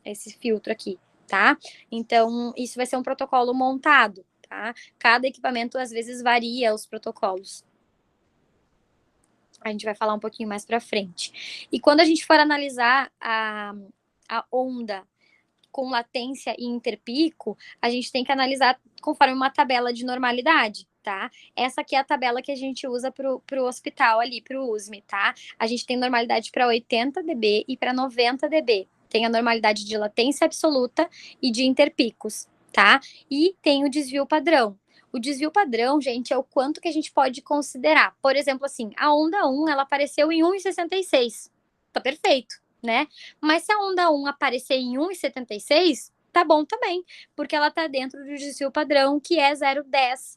Esse filtro aqui, tá? Então, isso vai ser um protocolo montado, tá? Cada equipamento, às vezes, varia os protocolos. A gente vai falar um pouquinho mais pra frente. E quando a gente for analisar a onda com latência e interpico, a gente tem que analisar conforme uma tabela de normalidade, tá? Essa aqui é a tabela que a gente usa pro hospital ali, pro USME, tá? A gente tem normalidade para 80 dB e para 90 dB. Tem a normalidade de latência absoluta e de interpicos, tá? E tem o desvio padrão. O desvio padrão, gente, é o quanto que a gente pode considerar. Por exemplo, assim, a onda 1, ela apareceu em 1,66. Tá perfeito, né? Mas se a onda 1 aparecer em 1,76, tá bom também, porque ela tá dentro do desvio padrão, que é 0,10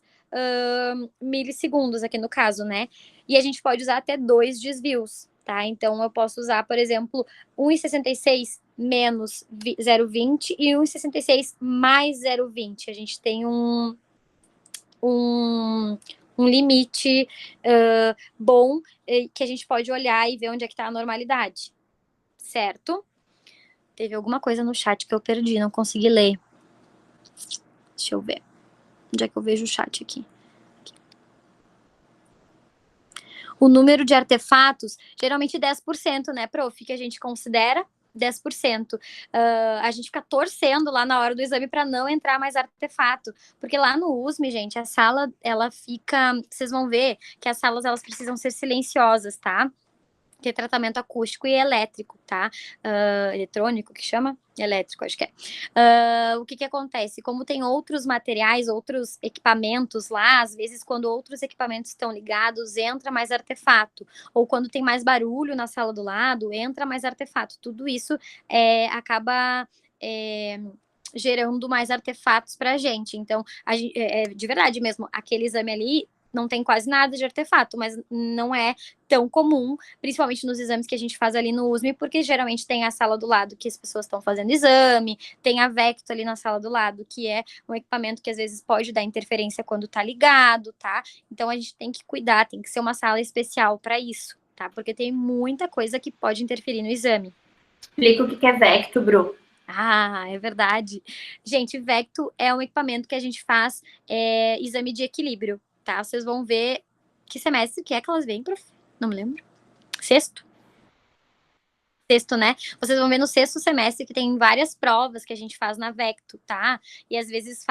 milissegundos aqui no caso, né? E a gente pode usar até 2 desvios, tá? Então, eu posso usar, por exemplo, 1,66 menos 0,20 e 1,66 mais 0,20. A gente tem um limite bom que a gente pode olhar e ver onde é que tá a normalidade. Certo? Teve alguma coisa no chat que eu perdi, não consegui ler. Deixa eu ver. Onde é que eu vejo o chat aqui? O número de artefatos, geralmente 10%, né, prof, que a gente considera 10%. A gente fica torcendo lá na hora do exame para não entrar mais artefato, porque lá no USME, gente, a sala, ela fica, vocês vão ver que as salas, elas precisam ser silenciosas, tá? Ter tratamento acústico e elétrico, tá? Eletrônico, que chama? Elétrico, acho que é. O que acontece? Como tem outros materiais, outros equipamentos lá, às vezes quando outros equipamentos estão ligados, entra mais artefato. Ou quando tem mais barulho na sala do lado, entra mais artefato. Tudo isso acaba gerando mais artefatos pra gente. Então, de verdade mesmo, aquele exame ali não tem quase nada de artefato, mas não é tão comum, principalmente nos exames que a gente faz ali no USME, porque geralmente tem a sala do lado que as pessoas estão fazendo exame, tem a Vecto ali na sala do lado, que é um equipamento que às vezes pode dar interferência quando tá ligado, tá? Então a gente tem que cuidar, tem que ser uma sala especial para isso, tá? Porque tem muita coisa que pode interferir no exame. Explica o que é Vecto, Bru. Ah, é verdade. Gente, Vecto é um equipamento que a gente faz exame de equilíbrio, tá? Vocês vão ver que semestre que é que elas vêm, prof? Não me lembro. Sexto? Sexto, né? Vocês vão ver no sexto semestre que tem várias provas que a gente faz na Vecto, tá? E às vezes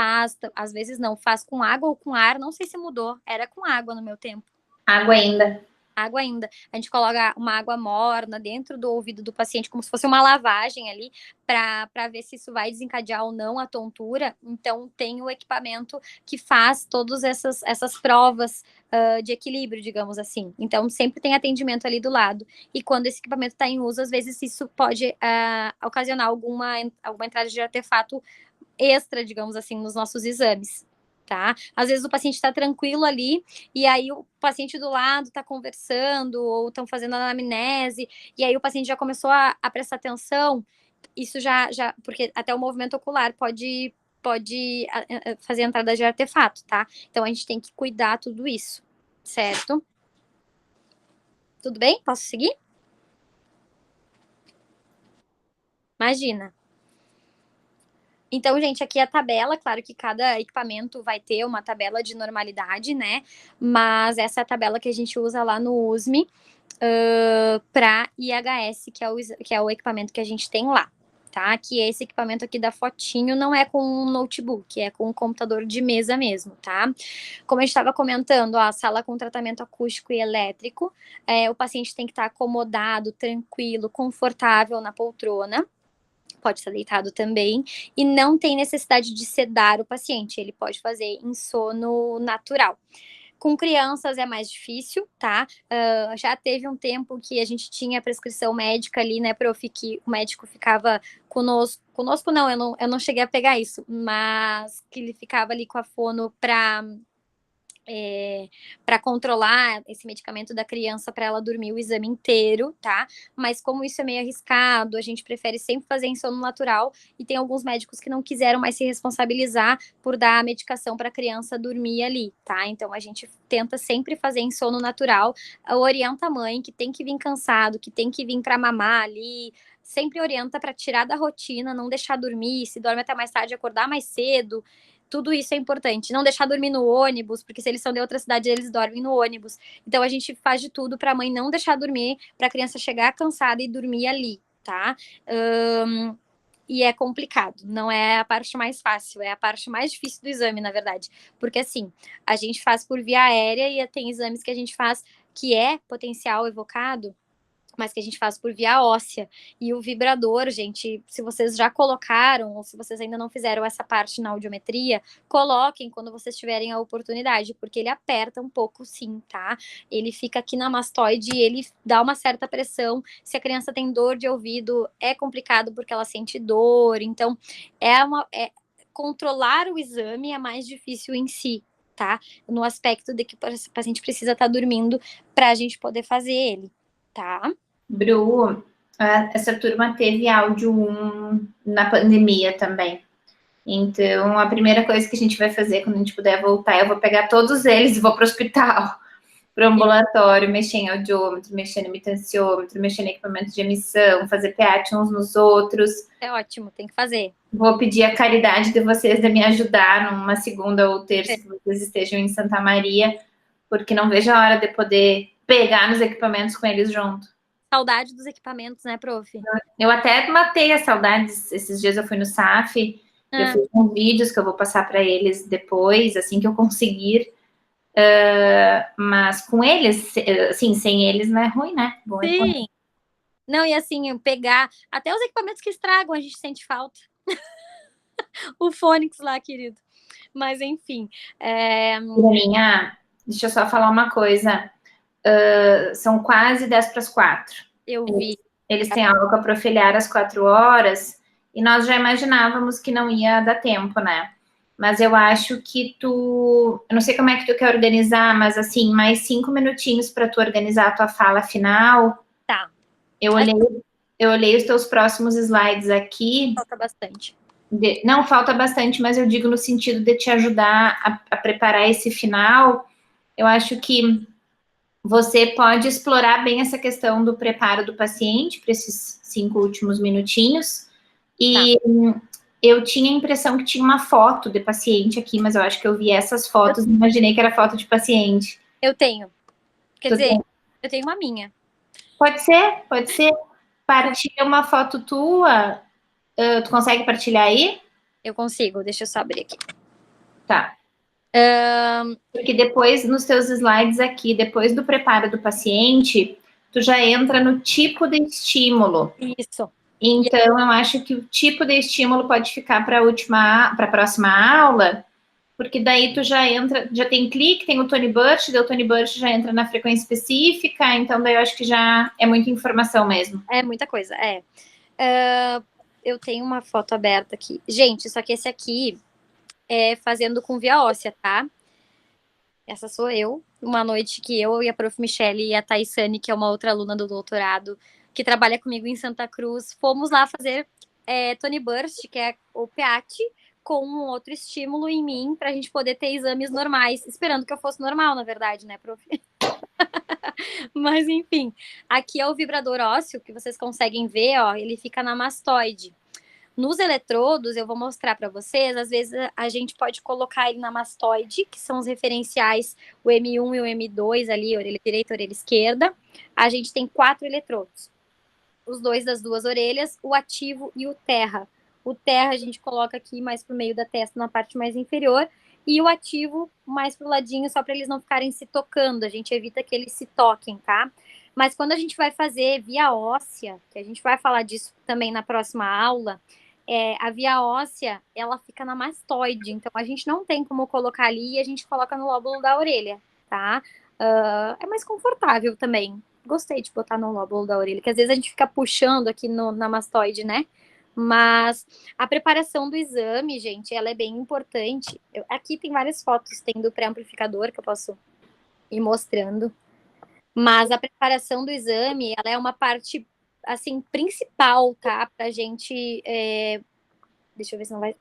às vezes não, faz com água ou com ar, não sei se mudou, era com água no meu tempo. Água ainda. Água ainda. A gente coloca uma água morna dentro do ouvido do paciente, como se fosse uma lavagem ali, para ver se isso vai desencadear ou não a tontura. Então, tem o equipamento que faz todas essas provas de equilíbrio, digamos assim. Então, sempre tem atendimento ali do lado. E quando esse equipamento está em uso, às vezes isso pode ocasionar alguma entrada de artefato extra, digamos assim, nos nossos exames. Tá? Às vezes o paciente está tranquilo ali, e aí o paciente do lado está conversando, ou estão fazendo anamnese, e aí o paciente já começou a prestar atenção, isso já, porque até o movimento ocular pode fazer entrada de artefato, tá? Então a gente tem que cuidar tudo isso, certo? Tudo bem? Posso seguir? Imagina. Então, gente, aqui a tabela, claro que cada equipamento vai ter uma tabela de normalidade, né? Mas essa é a tabela que a gente usa lá no USME para IHS, que é o equipamento que a gente tem lá, tá? Que esse equipamento aqui da fotinho não é com um notebook, é com um computador de mesa mesmo, tá? Como a gente estava comentando, a sala com tratamento acústico e elétrico, o paciente tem que estar acomodado, tranquilo, confortável na poltrona. Pode estar deitado também, e não tem necessidade de sedar o paciente, ele pode fazer em sono natural. Com crianças é mais difícil, tá? Já teve um tempo que a gente tinha prescrição médica ali, né, prof, que o médico ficava conosco não, eu não cheguei a pegar isso, mas que ele ficava ali com a fono para controlar esse medicamento da criança para ela dormir o exame inteiro, tá? Mas como isso é meio arriscado, a gente prefere sempre fazer em sono natural, e tem alguns médicos que não quiseram mais se responsabilizar por dar a medicação para a criança dormir ali, tá? Então a gente tenta sempre fazer em sono natural, orienta a mãe que tem que vir cansado, que tem que vir para mamar ali, sempre orienta para tirar da rotina, não deixar dormir, se dorme até mais tarde, acordar mais cedo. Tudo isso é importante. Não deixar dormir no ônibus, porque se eles são de outra cidade, eles dormem no ônibus. Então, a gente faz de tudo para a mãe não deixar dormir, para a criança chegar cansada e dormir ali, tá? E é complicado. Não é a parte mais fácil, é a parte mais difícil do exame, na verdade. Porque, assim, a gente faz por via aérea e tem exames que a gente faz que é potencial evocado, mas que a gente faz por via óssea. E o vibrador, gente, se vocês já colocaram, ou se vocês ainda não fizeram essa parte na audiometria, coloquem quando vocês tiverem a oportunidade, porque ele aperta um pouco sim, tá? Ele fica aqui na mastoide e ele dá uma certa pressão. Se a criança tem dor de ouvido, é complicado porque ela sente dor. Então, controlar o exame é mais difícil em si, tá? No aspecto de que o paciente precisa estar dormindo para a gente poder fazer ele, tá? Bru, essa turma teve áudio 1 na pandemia também. Então, a primeira coisa que a gente vai fazer quando a gente puder voltar, eu vou pegar todos eles e vou para o hospital, para o ambulatório, mexer em audiômetro, mexer no imitanciômetro, mexer no equipamento de emissão, fazer PEAT uns nos outros. É ótimo, tem que fazer. Vou pedir a caridade de vocês de me ajudar numa segunda ou terça que vocês estejam em Santa Maria, porque não vejo a hora de poder pegar nos equipamentos com eles junto. Saudade dos equipamentos, né, prof? Eu até matei as saudades. Esses dias eu fui no SAF, eu fiz uns vídeos que eu vou passar para eles depois, assim que eu conseguir. Mas com eles, assim, sem eles não é ruim, né? Bom, sim. Não, e assim, pegar até os equipamentos que estragam, a gente sente falta. O Fônix lá, querido. Mas, enfim. Bruninha, deixa eu só falar uma coisa. São quase 10:45. Eu vi. Eles têm aula com a Profiliar às 4h, e nós já imaginávamos que não ia dar tempo, né? Mas eu acho que eu não sei como é que tu quer organizar, mas assim, mais 5 minutinhos para tu organizar a tua fala final. Tá. Eu olhei os teus próximos slides aqui. Falta bastante. Não, falta bastante, mas eu digo no sentido de te ajudar a preparar esse final. Eu acho que você pode explorar bem essa questão do preparo do paciente para esses 5 últimos minutinhos. E eu tinha a impressão que tinha uma foto de paciente aqui, mas eu acho que eu vi essas fotos e imaginei que era foto de paciente. Eu tenho. Quer dizer, eu tenho uma minha. Pode ser. Partilha uma foto tua. Tu consegue partilhar aí? Eu consigo, deixa eu só abrir aqui. Tá. Porque depois, nos teus slides aqui, depois do preparo do paciente, tu já entra no tipo de estímulo. Isso. Então, eu acho que o tipo de estímulo pode ficar para a próxima aula, porque daí tu já entra, já tem clique, tem o Tony Burst, daí o Tony Burst já entra na frequência específica, então daí eu acho que já é muita informação mesmo. É muita coisa, eu tenho uma foto aberta aqui. Gente, só que esse aqui é fazendo com via óssea, tá? Essa sou eu. Uma noite que eu e a prof. Michele e a Taissane, que é uma outra aluna do doutorado, que trabalha comigo em Santa Cruz, fomos lá fazer Tony Burst, que é o PEAT, com um outro estímulo em mim, pra gente poder ter exames normais, esperando que eu fosse normal, na verdade, né, prof? Mas, enfim, aqui é o vibrador ósseo, que vocês conseguem ver, ó, ele fica na mastoide. Nos eletrodos, eu vou mostrar para vocês, às vezes a gente pode colocar ele na mastoide, que são os referenciais, o M1 e o M2 ali, orelha direita, orelha esquerda. A gente tem 4 eletrodos. Os 2 das 2 orelhas, o ativo e o terra. O terra a gente coloca aqui mais pro meio da testa, na parte mais inferior, e o ativo mais pro ladinho, só para eles não ficarem se tocando. A gente evita que eles se toquem, tá? Mas quando a gente vai fazer via óssea, que a gente vai falar disso também na próxima aula, a via óssea, ela fica na mastoide, então a gente não tem como colocar ali e a gente coloca no lóbulo da orelha, tá? É mais confortável também. Gostei de botar no lóbulo da orelha, que às vezes a gente fica puxando aqui na mastoide, né? Mas a preparação do exame, gente, ela é bem importante. Aqui tem várias fotos, tem do pré-amplificador que eu posso ir mostrando. Mas a preparação do exame, ela é uma parte, assim, principal, tá? Pra gente... Deixa eu ver se não vai...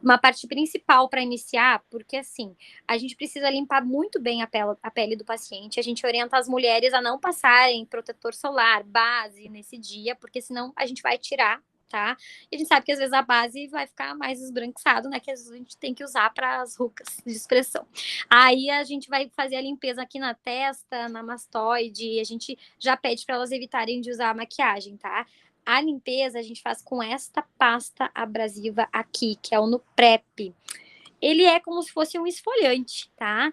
Uma parte principal para iniciar, porque, assim, a gente precisa limpar muito bem a pele do paciente. A gente orienta as mulheres a não passarem protetor solar, base, nesse dia, porque senão a gente vai tirar, tá? E a gente sabe que às vezes a base vai ficar mais esbranquiçado, né? Que às vezes a gente tem que usar para as rugas de expressão. Aí a gente vai fazer a limpeza aqui na testa, na mastoide, e a gente já pede para elas evitarem de usar a maquiagem, tá? A limpeza a gente faz com esta pasta abrasiva aqui, que é o Nuprep. Ele é como se fosse um esfoliante, tá?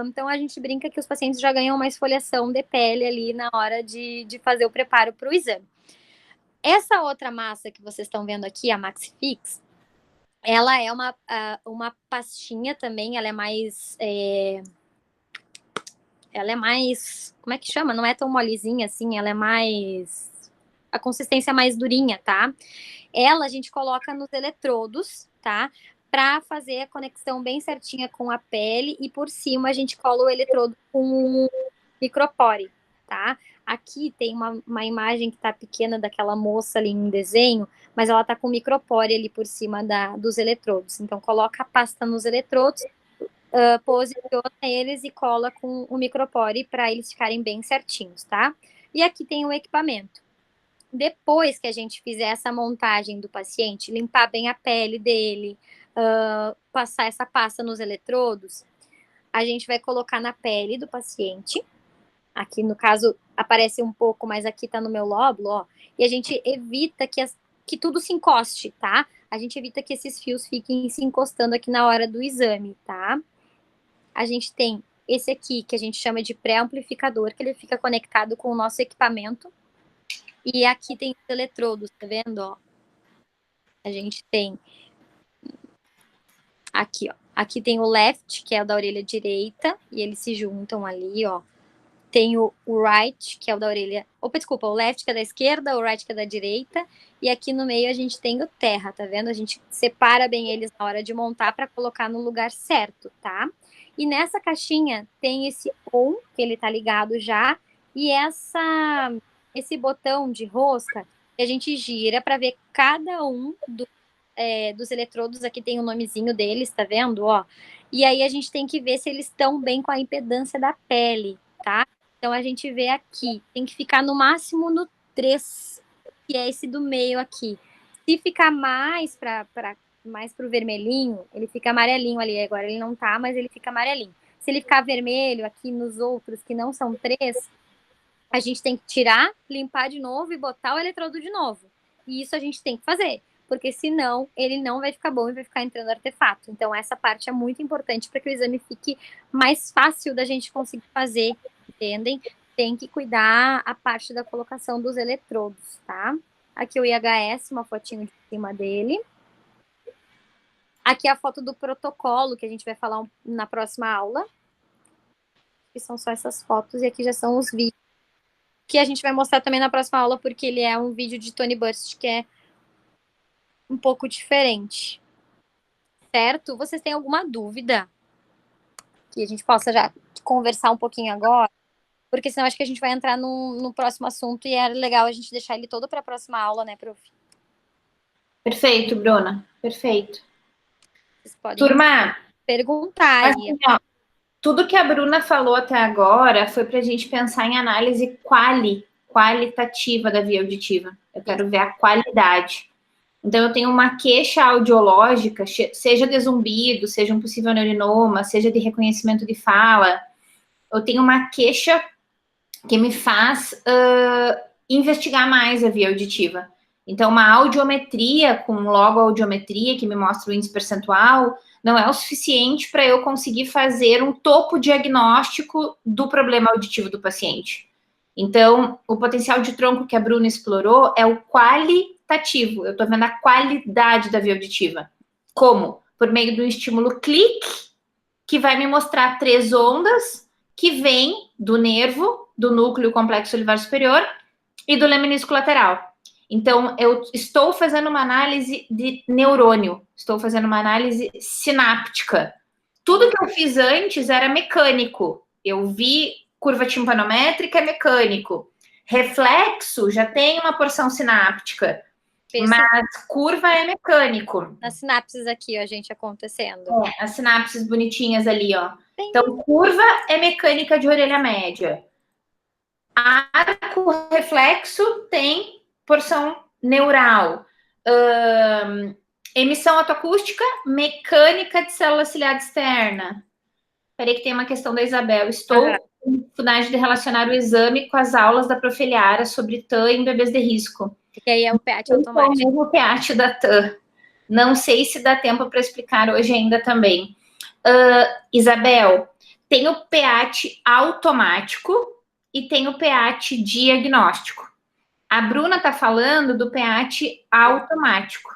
Então a gente brinca que os pacientes já ganham uma esfoliação de pele ali na hora de fazer o preparo para o exame. Essa outra massa que vocês estão vendo aqui, a Maxifix, ela é uma pastinha também, ela é mais... como é que chama? Não é tão molezinha assim, ela é mais... A consistência mais durinha, tá? Ela a gente coloca nos eletrodos, tá? Para fazer a conexão bem certinha com a pele e por cima a gente cola o eletrodo com um micropore, tá? Aqui tem uma imagem que tá pequena daquela moça ali em desenho, mas ela tá com micropore ali por cima dos eletrodos. Então coloca a pasta nos eletrodos, posiciona eles e cola com o micropore para eles ficarem bem certinhos, tá? E aqui tem o equipamento. Depois que a gente fizer essa montagem do paciente, limpar bem a pele dele, passar essa pasta nos eletrodos, a gente vai colocar na pele do paciente. Aqui, no caso, aparece um pouco, mas aqui tá no meu lóbulo, ó. E a gente evita que tudo se encoste, tá? A gente evita que esses fios fiquem se encostando aqui na hora do exame, tá? A gente tem esse aqui, que a gente chama de pré-amplificador, que ele fica conectado com o nosso equipamento. E aqui tem os eletrodos, tá vendo, ó? A gente tem... Aqui, ó. Aqui tem o left, que é o da orelha direita, e eles se juntam ali, ó. Tem o right, que é o da orelha... Opa, desculpa, o left que é da esquerda, o right que é da direita. E aqui no meio a gente tem o terra, tá vendo? A gente separa bem eles na hora de montar para colocar no lugar certo, tá? E nessa caixinha tem esse on, que ele tá ligado já, e esse botão de rosca que a gente gira para ver cada um dos eletrodos. Aqui tem o nomezinho deles, tá vendo? Ó. E aí a gente tem que ver se eles estão bem com a impedância da pele, tá? Então a gente vê aqui, tem que ficar no máximo no 3, que é esse do meio aqui. Se ficar mais mais pro vermelhinho, ele fica amarelinho ali. Agora ele não tá, mas ele fica amarelinho. Se ele ficar vermelho aqui nos outros que não são 3, a gente tem que tirar, limpar de novo e botar o eletrodo de novo. E isso a gente tem que fazer, porque senão ele não vai ficar bom e vai ficar entrando artefato. Então essa parte é muito importante para que o exame fique mais fácil da gente conseguir fazer, entendem? Tem que cuidar a parte da colocação dos eletrodos, tá? Aqui o IHS, uma fotinho de cima dele. Aqui a foto do protocolo, que a gente vai falar na próxima aula. Que são só essas fotos, e aqui já são os vídeos que a gente vai mostrar também na próxima aula, porque ele é um vídeo de Tony Burst que é um pouco diferente. Certo? Vocês têm alguma dúvida? Que a gente possa já conversar um pouquinho agora? Porque senão acho que a gente vai entrar no próximo assunto e é legal a gente deixar ele todo para a próxima aula, né, prof? Perfeito, Bruna. Perfeito. Vocês podem Turma, perguntar aí. assim, ó, tudo que a Bruna falou até agora foi para a gente pensar em análise qualitativa da via auditiva. Eu quero ver a qualidade. Então, eu tenho uma queixa audiológica, seja de zumbido, seja um possível neurinoma, seja de reconhecimento de fala. Eu tenho uma queixa que me faz investigar mais a via auditiva. Então, uma audiometria com logoaudiometria, que me mostra o índice percentual, não é o suficiente para eu conseguir fazer um topo diagnóstico do problema auditivo do paciente. Então, o potencial de tronco que a Bruna explorou é o qualitativo. Eu estou vendo a qualidade da via auditiva. Como? Por meio do estímulo clique, que vai me mostrar 3 ondas que vêm do nervo, do núcleo complexo olivar superior e do leminisco lateral. Então, eu estou fazendo uma análise de neurônio, estou fazendo uma análise sináptica. Tudo que eu fiz antes era mecânico. Eu vi curva timpanométrica, é mecânico. Reflexo já tem uma porção sináptica, mas curva é mecânico. As sinapses aqui, ó, gente, acontecendo. As sinapses bonitinhas ali, ó. Então, curva é mecânica de orelha média. Arco reflexo tem porção neural. Emissão autoacústica, mecânica de célula ciliada externa. Peraí que tem uma questão da Isabel. Estou com dificuldade de relacionar o exame com as aulas da Prof. Eliara sobre TAM em bebês de risco. Que aí é o PEAT automático. É o mesmo PEAT da TAM. Não sei se dá tempo para explicar hoje ainda também. Isabel, tem o PEAT automático e tem o PEAT diagnóstico. A Bruna está falando do PEAT automático.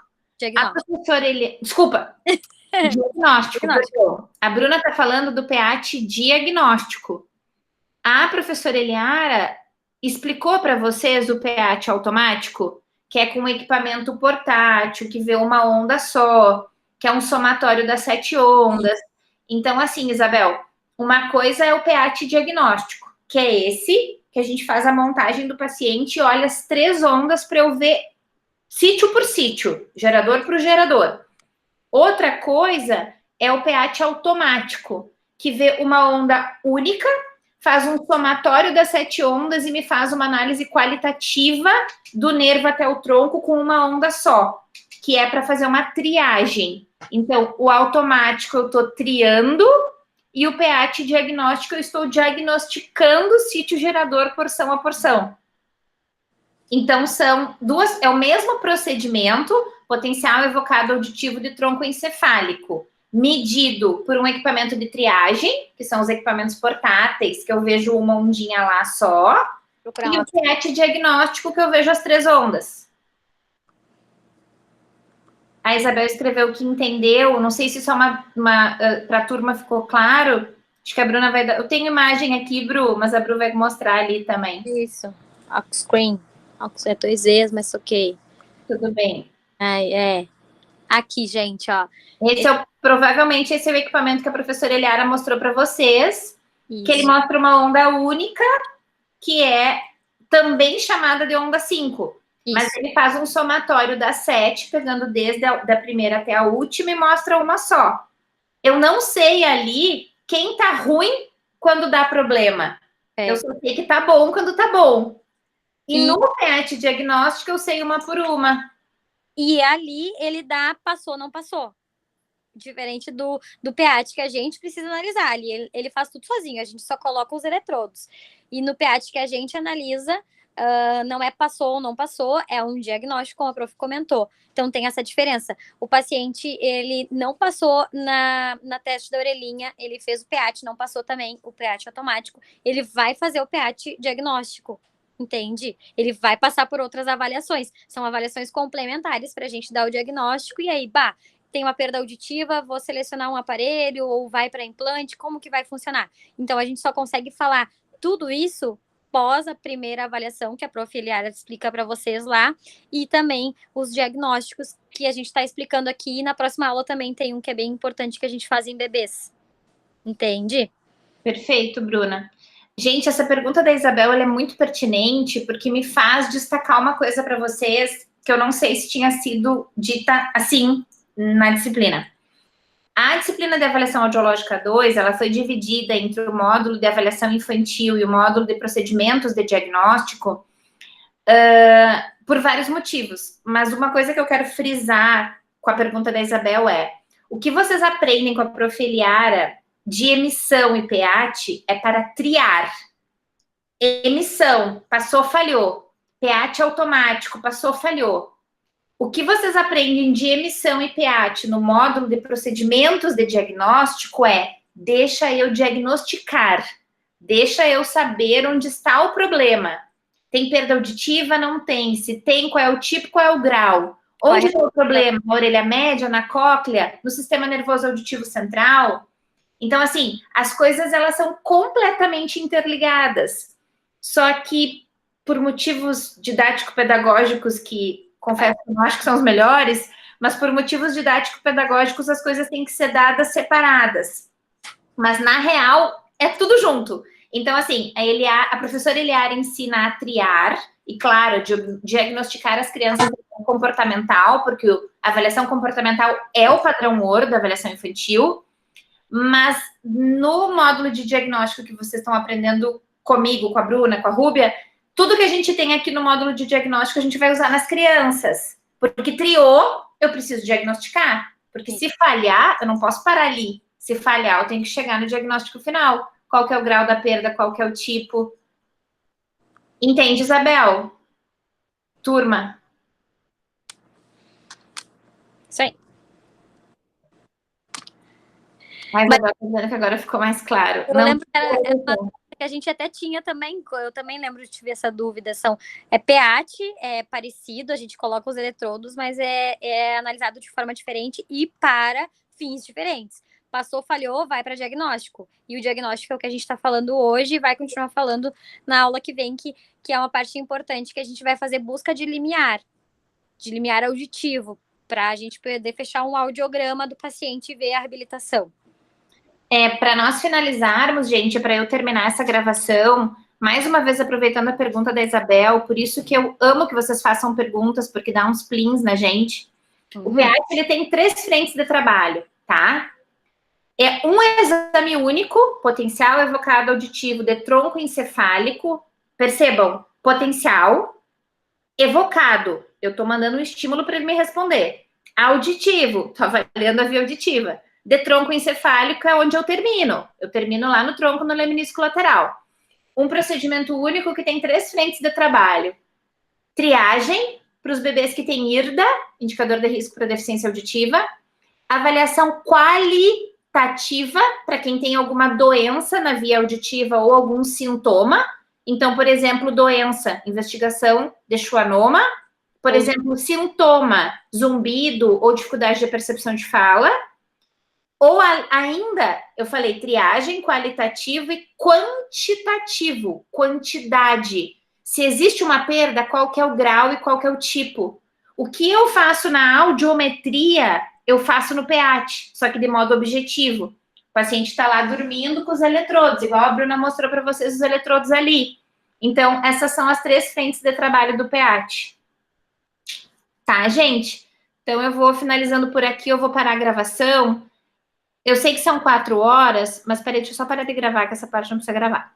A professora Desculpa. Diagnóstico. A Bruna está falando do PEAT diagnóstico. A professora Eliara explicou para vocês o PEAT automático, que é com um equipamento portátil, que vê uma onda só, que é um somatório das 7 ondas. Então, assim, Isabel, uma coisa é o PEAT diagnóstico, que é esse, que a gente faz a montagem do paciente e olha as 3 ondas para eu ver sítio por sítio, gerador por gerador. Outra coisa é o PEAT automático, que vê uma onda única, faz um somatório das 7 ondas e me faz uma análise qualitativa do nervo até o tronco com uma onda só, que é para fazer uma triagem. Então, o automático eu estou triando e o PEAT diagnóstico eu estou diagnosticando o sítio gerador porção a porção. Então, são duas, é o mesmo procedimento, potencial evocado auditivo de tronco encefálico, medido por um equipamento de triagem, que são os equipamentos portáteis, que eu vejo uma ondinha lá só, e o PEAT diagnóstico, que eu vejo as 3 ondas. A Isabel escreveu que entendeu, não sei se isso é para a turma ficou claro, acho que a Bruna vai dar, eu tenho imagem aqui, Bru, mas a Bru vai mostrar ali também. Isso, off-screen, é 2 vezes, mas ok. Tudo bem. Aqui, gente, ó. Provavelmente esse é o equipamento que a professora Eliara mostrou para vocês, que ele mostra uma onda única, que é também chamada de onda 5. Isso. Mas ele faz um somatório das 7, pegando desde da primeira até a última e mostra uma só. Eu não sei ali quem tá ruim quando dá problema. Eu só sei que tá bom quando tá bom. E no PEAT diagnóstico eu sei uma por uma. E ali ele dá passou, não passou. Diferente do PEAT que a gente precisa analisar. Ali ele faz tudo sozinho, a gente só coloca os eletrodos. E no PEAT que a gente analisa, não é passou ou não passou, é um diagnóstico, como a prof comentou. Então tem essa diferença. O paciente, ele não passou na teste da orelhinha, ele fez o PEAT, não passou também o PEAT automático, ele vai fazer o PEAT diagnóstico. Entende? Ele vai passar por outras avaliações. São avaliações complementares para a gente dar o diagnóstico. E aí, tem uma perda auditiva, vou selecionar um aparelho ou vai para implante, como que vai funcionar? Então, a gente só consegue falar tudo isso pós a primeira avaliação que a prof. Eliara explica para vocês lá, e também os diagnósticos que a gente está explicando aqui. E na próxima aula também tem um que é bem importante que a gente faz em bebês. Entende? Perfeito, Bruna. Gente, essa pergunta da Isabel ela é muito pertinente, porque me faz destacar uma coisa para vocês que eu não sei se tinha sido dita assim na disciplina. A disciplina de avaliação audiológica 2, ela foi dividida entre o módulo de avaliação infantil e o módulo de procedimentos de diagnóstico por vários motivos. Mas uma coisa que eu quero frisar com a pergunta da Isabel é: o que vocês aprendem com a Prof. Eliara de emissão e PEAT é para triar. Emissão, passou, falhou. PEAT automático, passou, falhou. O que vocês aprendem de emissão e PEAT no módulo de procedimentos de diagnóstico é: deixa eu diagnosticar, deixa eu saber onde está o problema. Tem perda auditiva? Não tem. Se tem, qual é o tipo, qual é o grau? Onde está o problema? Na orelha média, na cóclea, no sistema nervoso auditivo central? Então, assim, as coisas, elas são completamente interligadas. Só que, por motivos didático-pedagógicos, que, confesso, eu não acho que são os melhores, mas por motivos didático-pedagógicos, as coisas têm que ser dadas separadas. Mas, na real, é tudo junto. Então, assim, a professora Eliara ensina a triar, e, claro, diagnosticar as crianças comportamental, porque a avaliação comportamental é o padrão ouro da avaliação infantil, mas no módulo de diagnóstico que vocês estão aprendendo comigo, com a Bruna, com a Rúbia, tudo que a gente tem aqui no módulo de diagnóstico a gente vai usar nas crianças, porque triou, eu preciso diagnosticar, porque se falhar, eu não posso parar ali, se falhar, eu tenho que chegar no diagnóstico final, qual que é o grau da perda, qual que é o tipo. Entende, Isabel? Turma? Isso aí. Mas agora, tô dizendo que agora ficou mais claro. Eu lembro que era uma coisa que a gente até tinha também, eu também lembro de ter essa dúvida, PEAT, é parecido, a gente coloca os eletrodos, mas é analisado de forma diferente e para fins diferentes. Passou, falhou, vai para diagnóstico. E o diagnóstico é o que a gente está falando hoje e vai continuar falando na aula que vem, que é uma parte importante, que a gente vai fazer busca de limiar auditivo, para a gente poder fechar um audiograma do paciente e ver a reabilitação. Para nós finalizarmos, gente, para eu terminar essa gravação, mais uma vez aproveitando a pergunta da Isabel, por isso que eu amo que vocês façam perguntas, porque dá uns plins na gente. O PEAT, ele tem 3 frentes de trabalho, tá? É um exame único, potencial evocado auditivo de tronco encefálico. Percebam, potencial, evocado. Eu estou mandando um estímulo para ele me responder. Auditivo, estou avaliando a via auditiva. De tronco encefálico é onde eu termino. Eu termino lá no tronco, no lemnisco lateral. Um procedimento único que tem 3 frentes de trabalho. Triagem, para os bebês que têm IRDA, indicador de risco para deficiência auditiva. Avaliação qualitativa, para quem tem alguma doença na via auditiva ou algum sintoma. Então, por exemplo, doença, investigação de schwannoma. Por exemplo, sintoma, zumbido ou dificuldade de percepção de fala. Ou ainda, eu falei triagem, qualitativo e quantitativo, quantidade. Se existe uma perda, qual que é o grau e qual que é o tipo. O que eu faço na audiometria, eu faço no PEAT, só que de modo objetivo. O paciente está lá dormindo com os eletrodos, igual a Bruna mostrou para vocês os eletrodos ali. Então, essas são as 3 frentes de trabalho do PEAT. Tá, gente? Então, eu vou finalizando por aqui, eu vou parar a gravação. Eu sei que são 4 horas, mas peraí, deixa eu só parar de gravar, que essa parte não precisa gravar.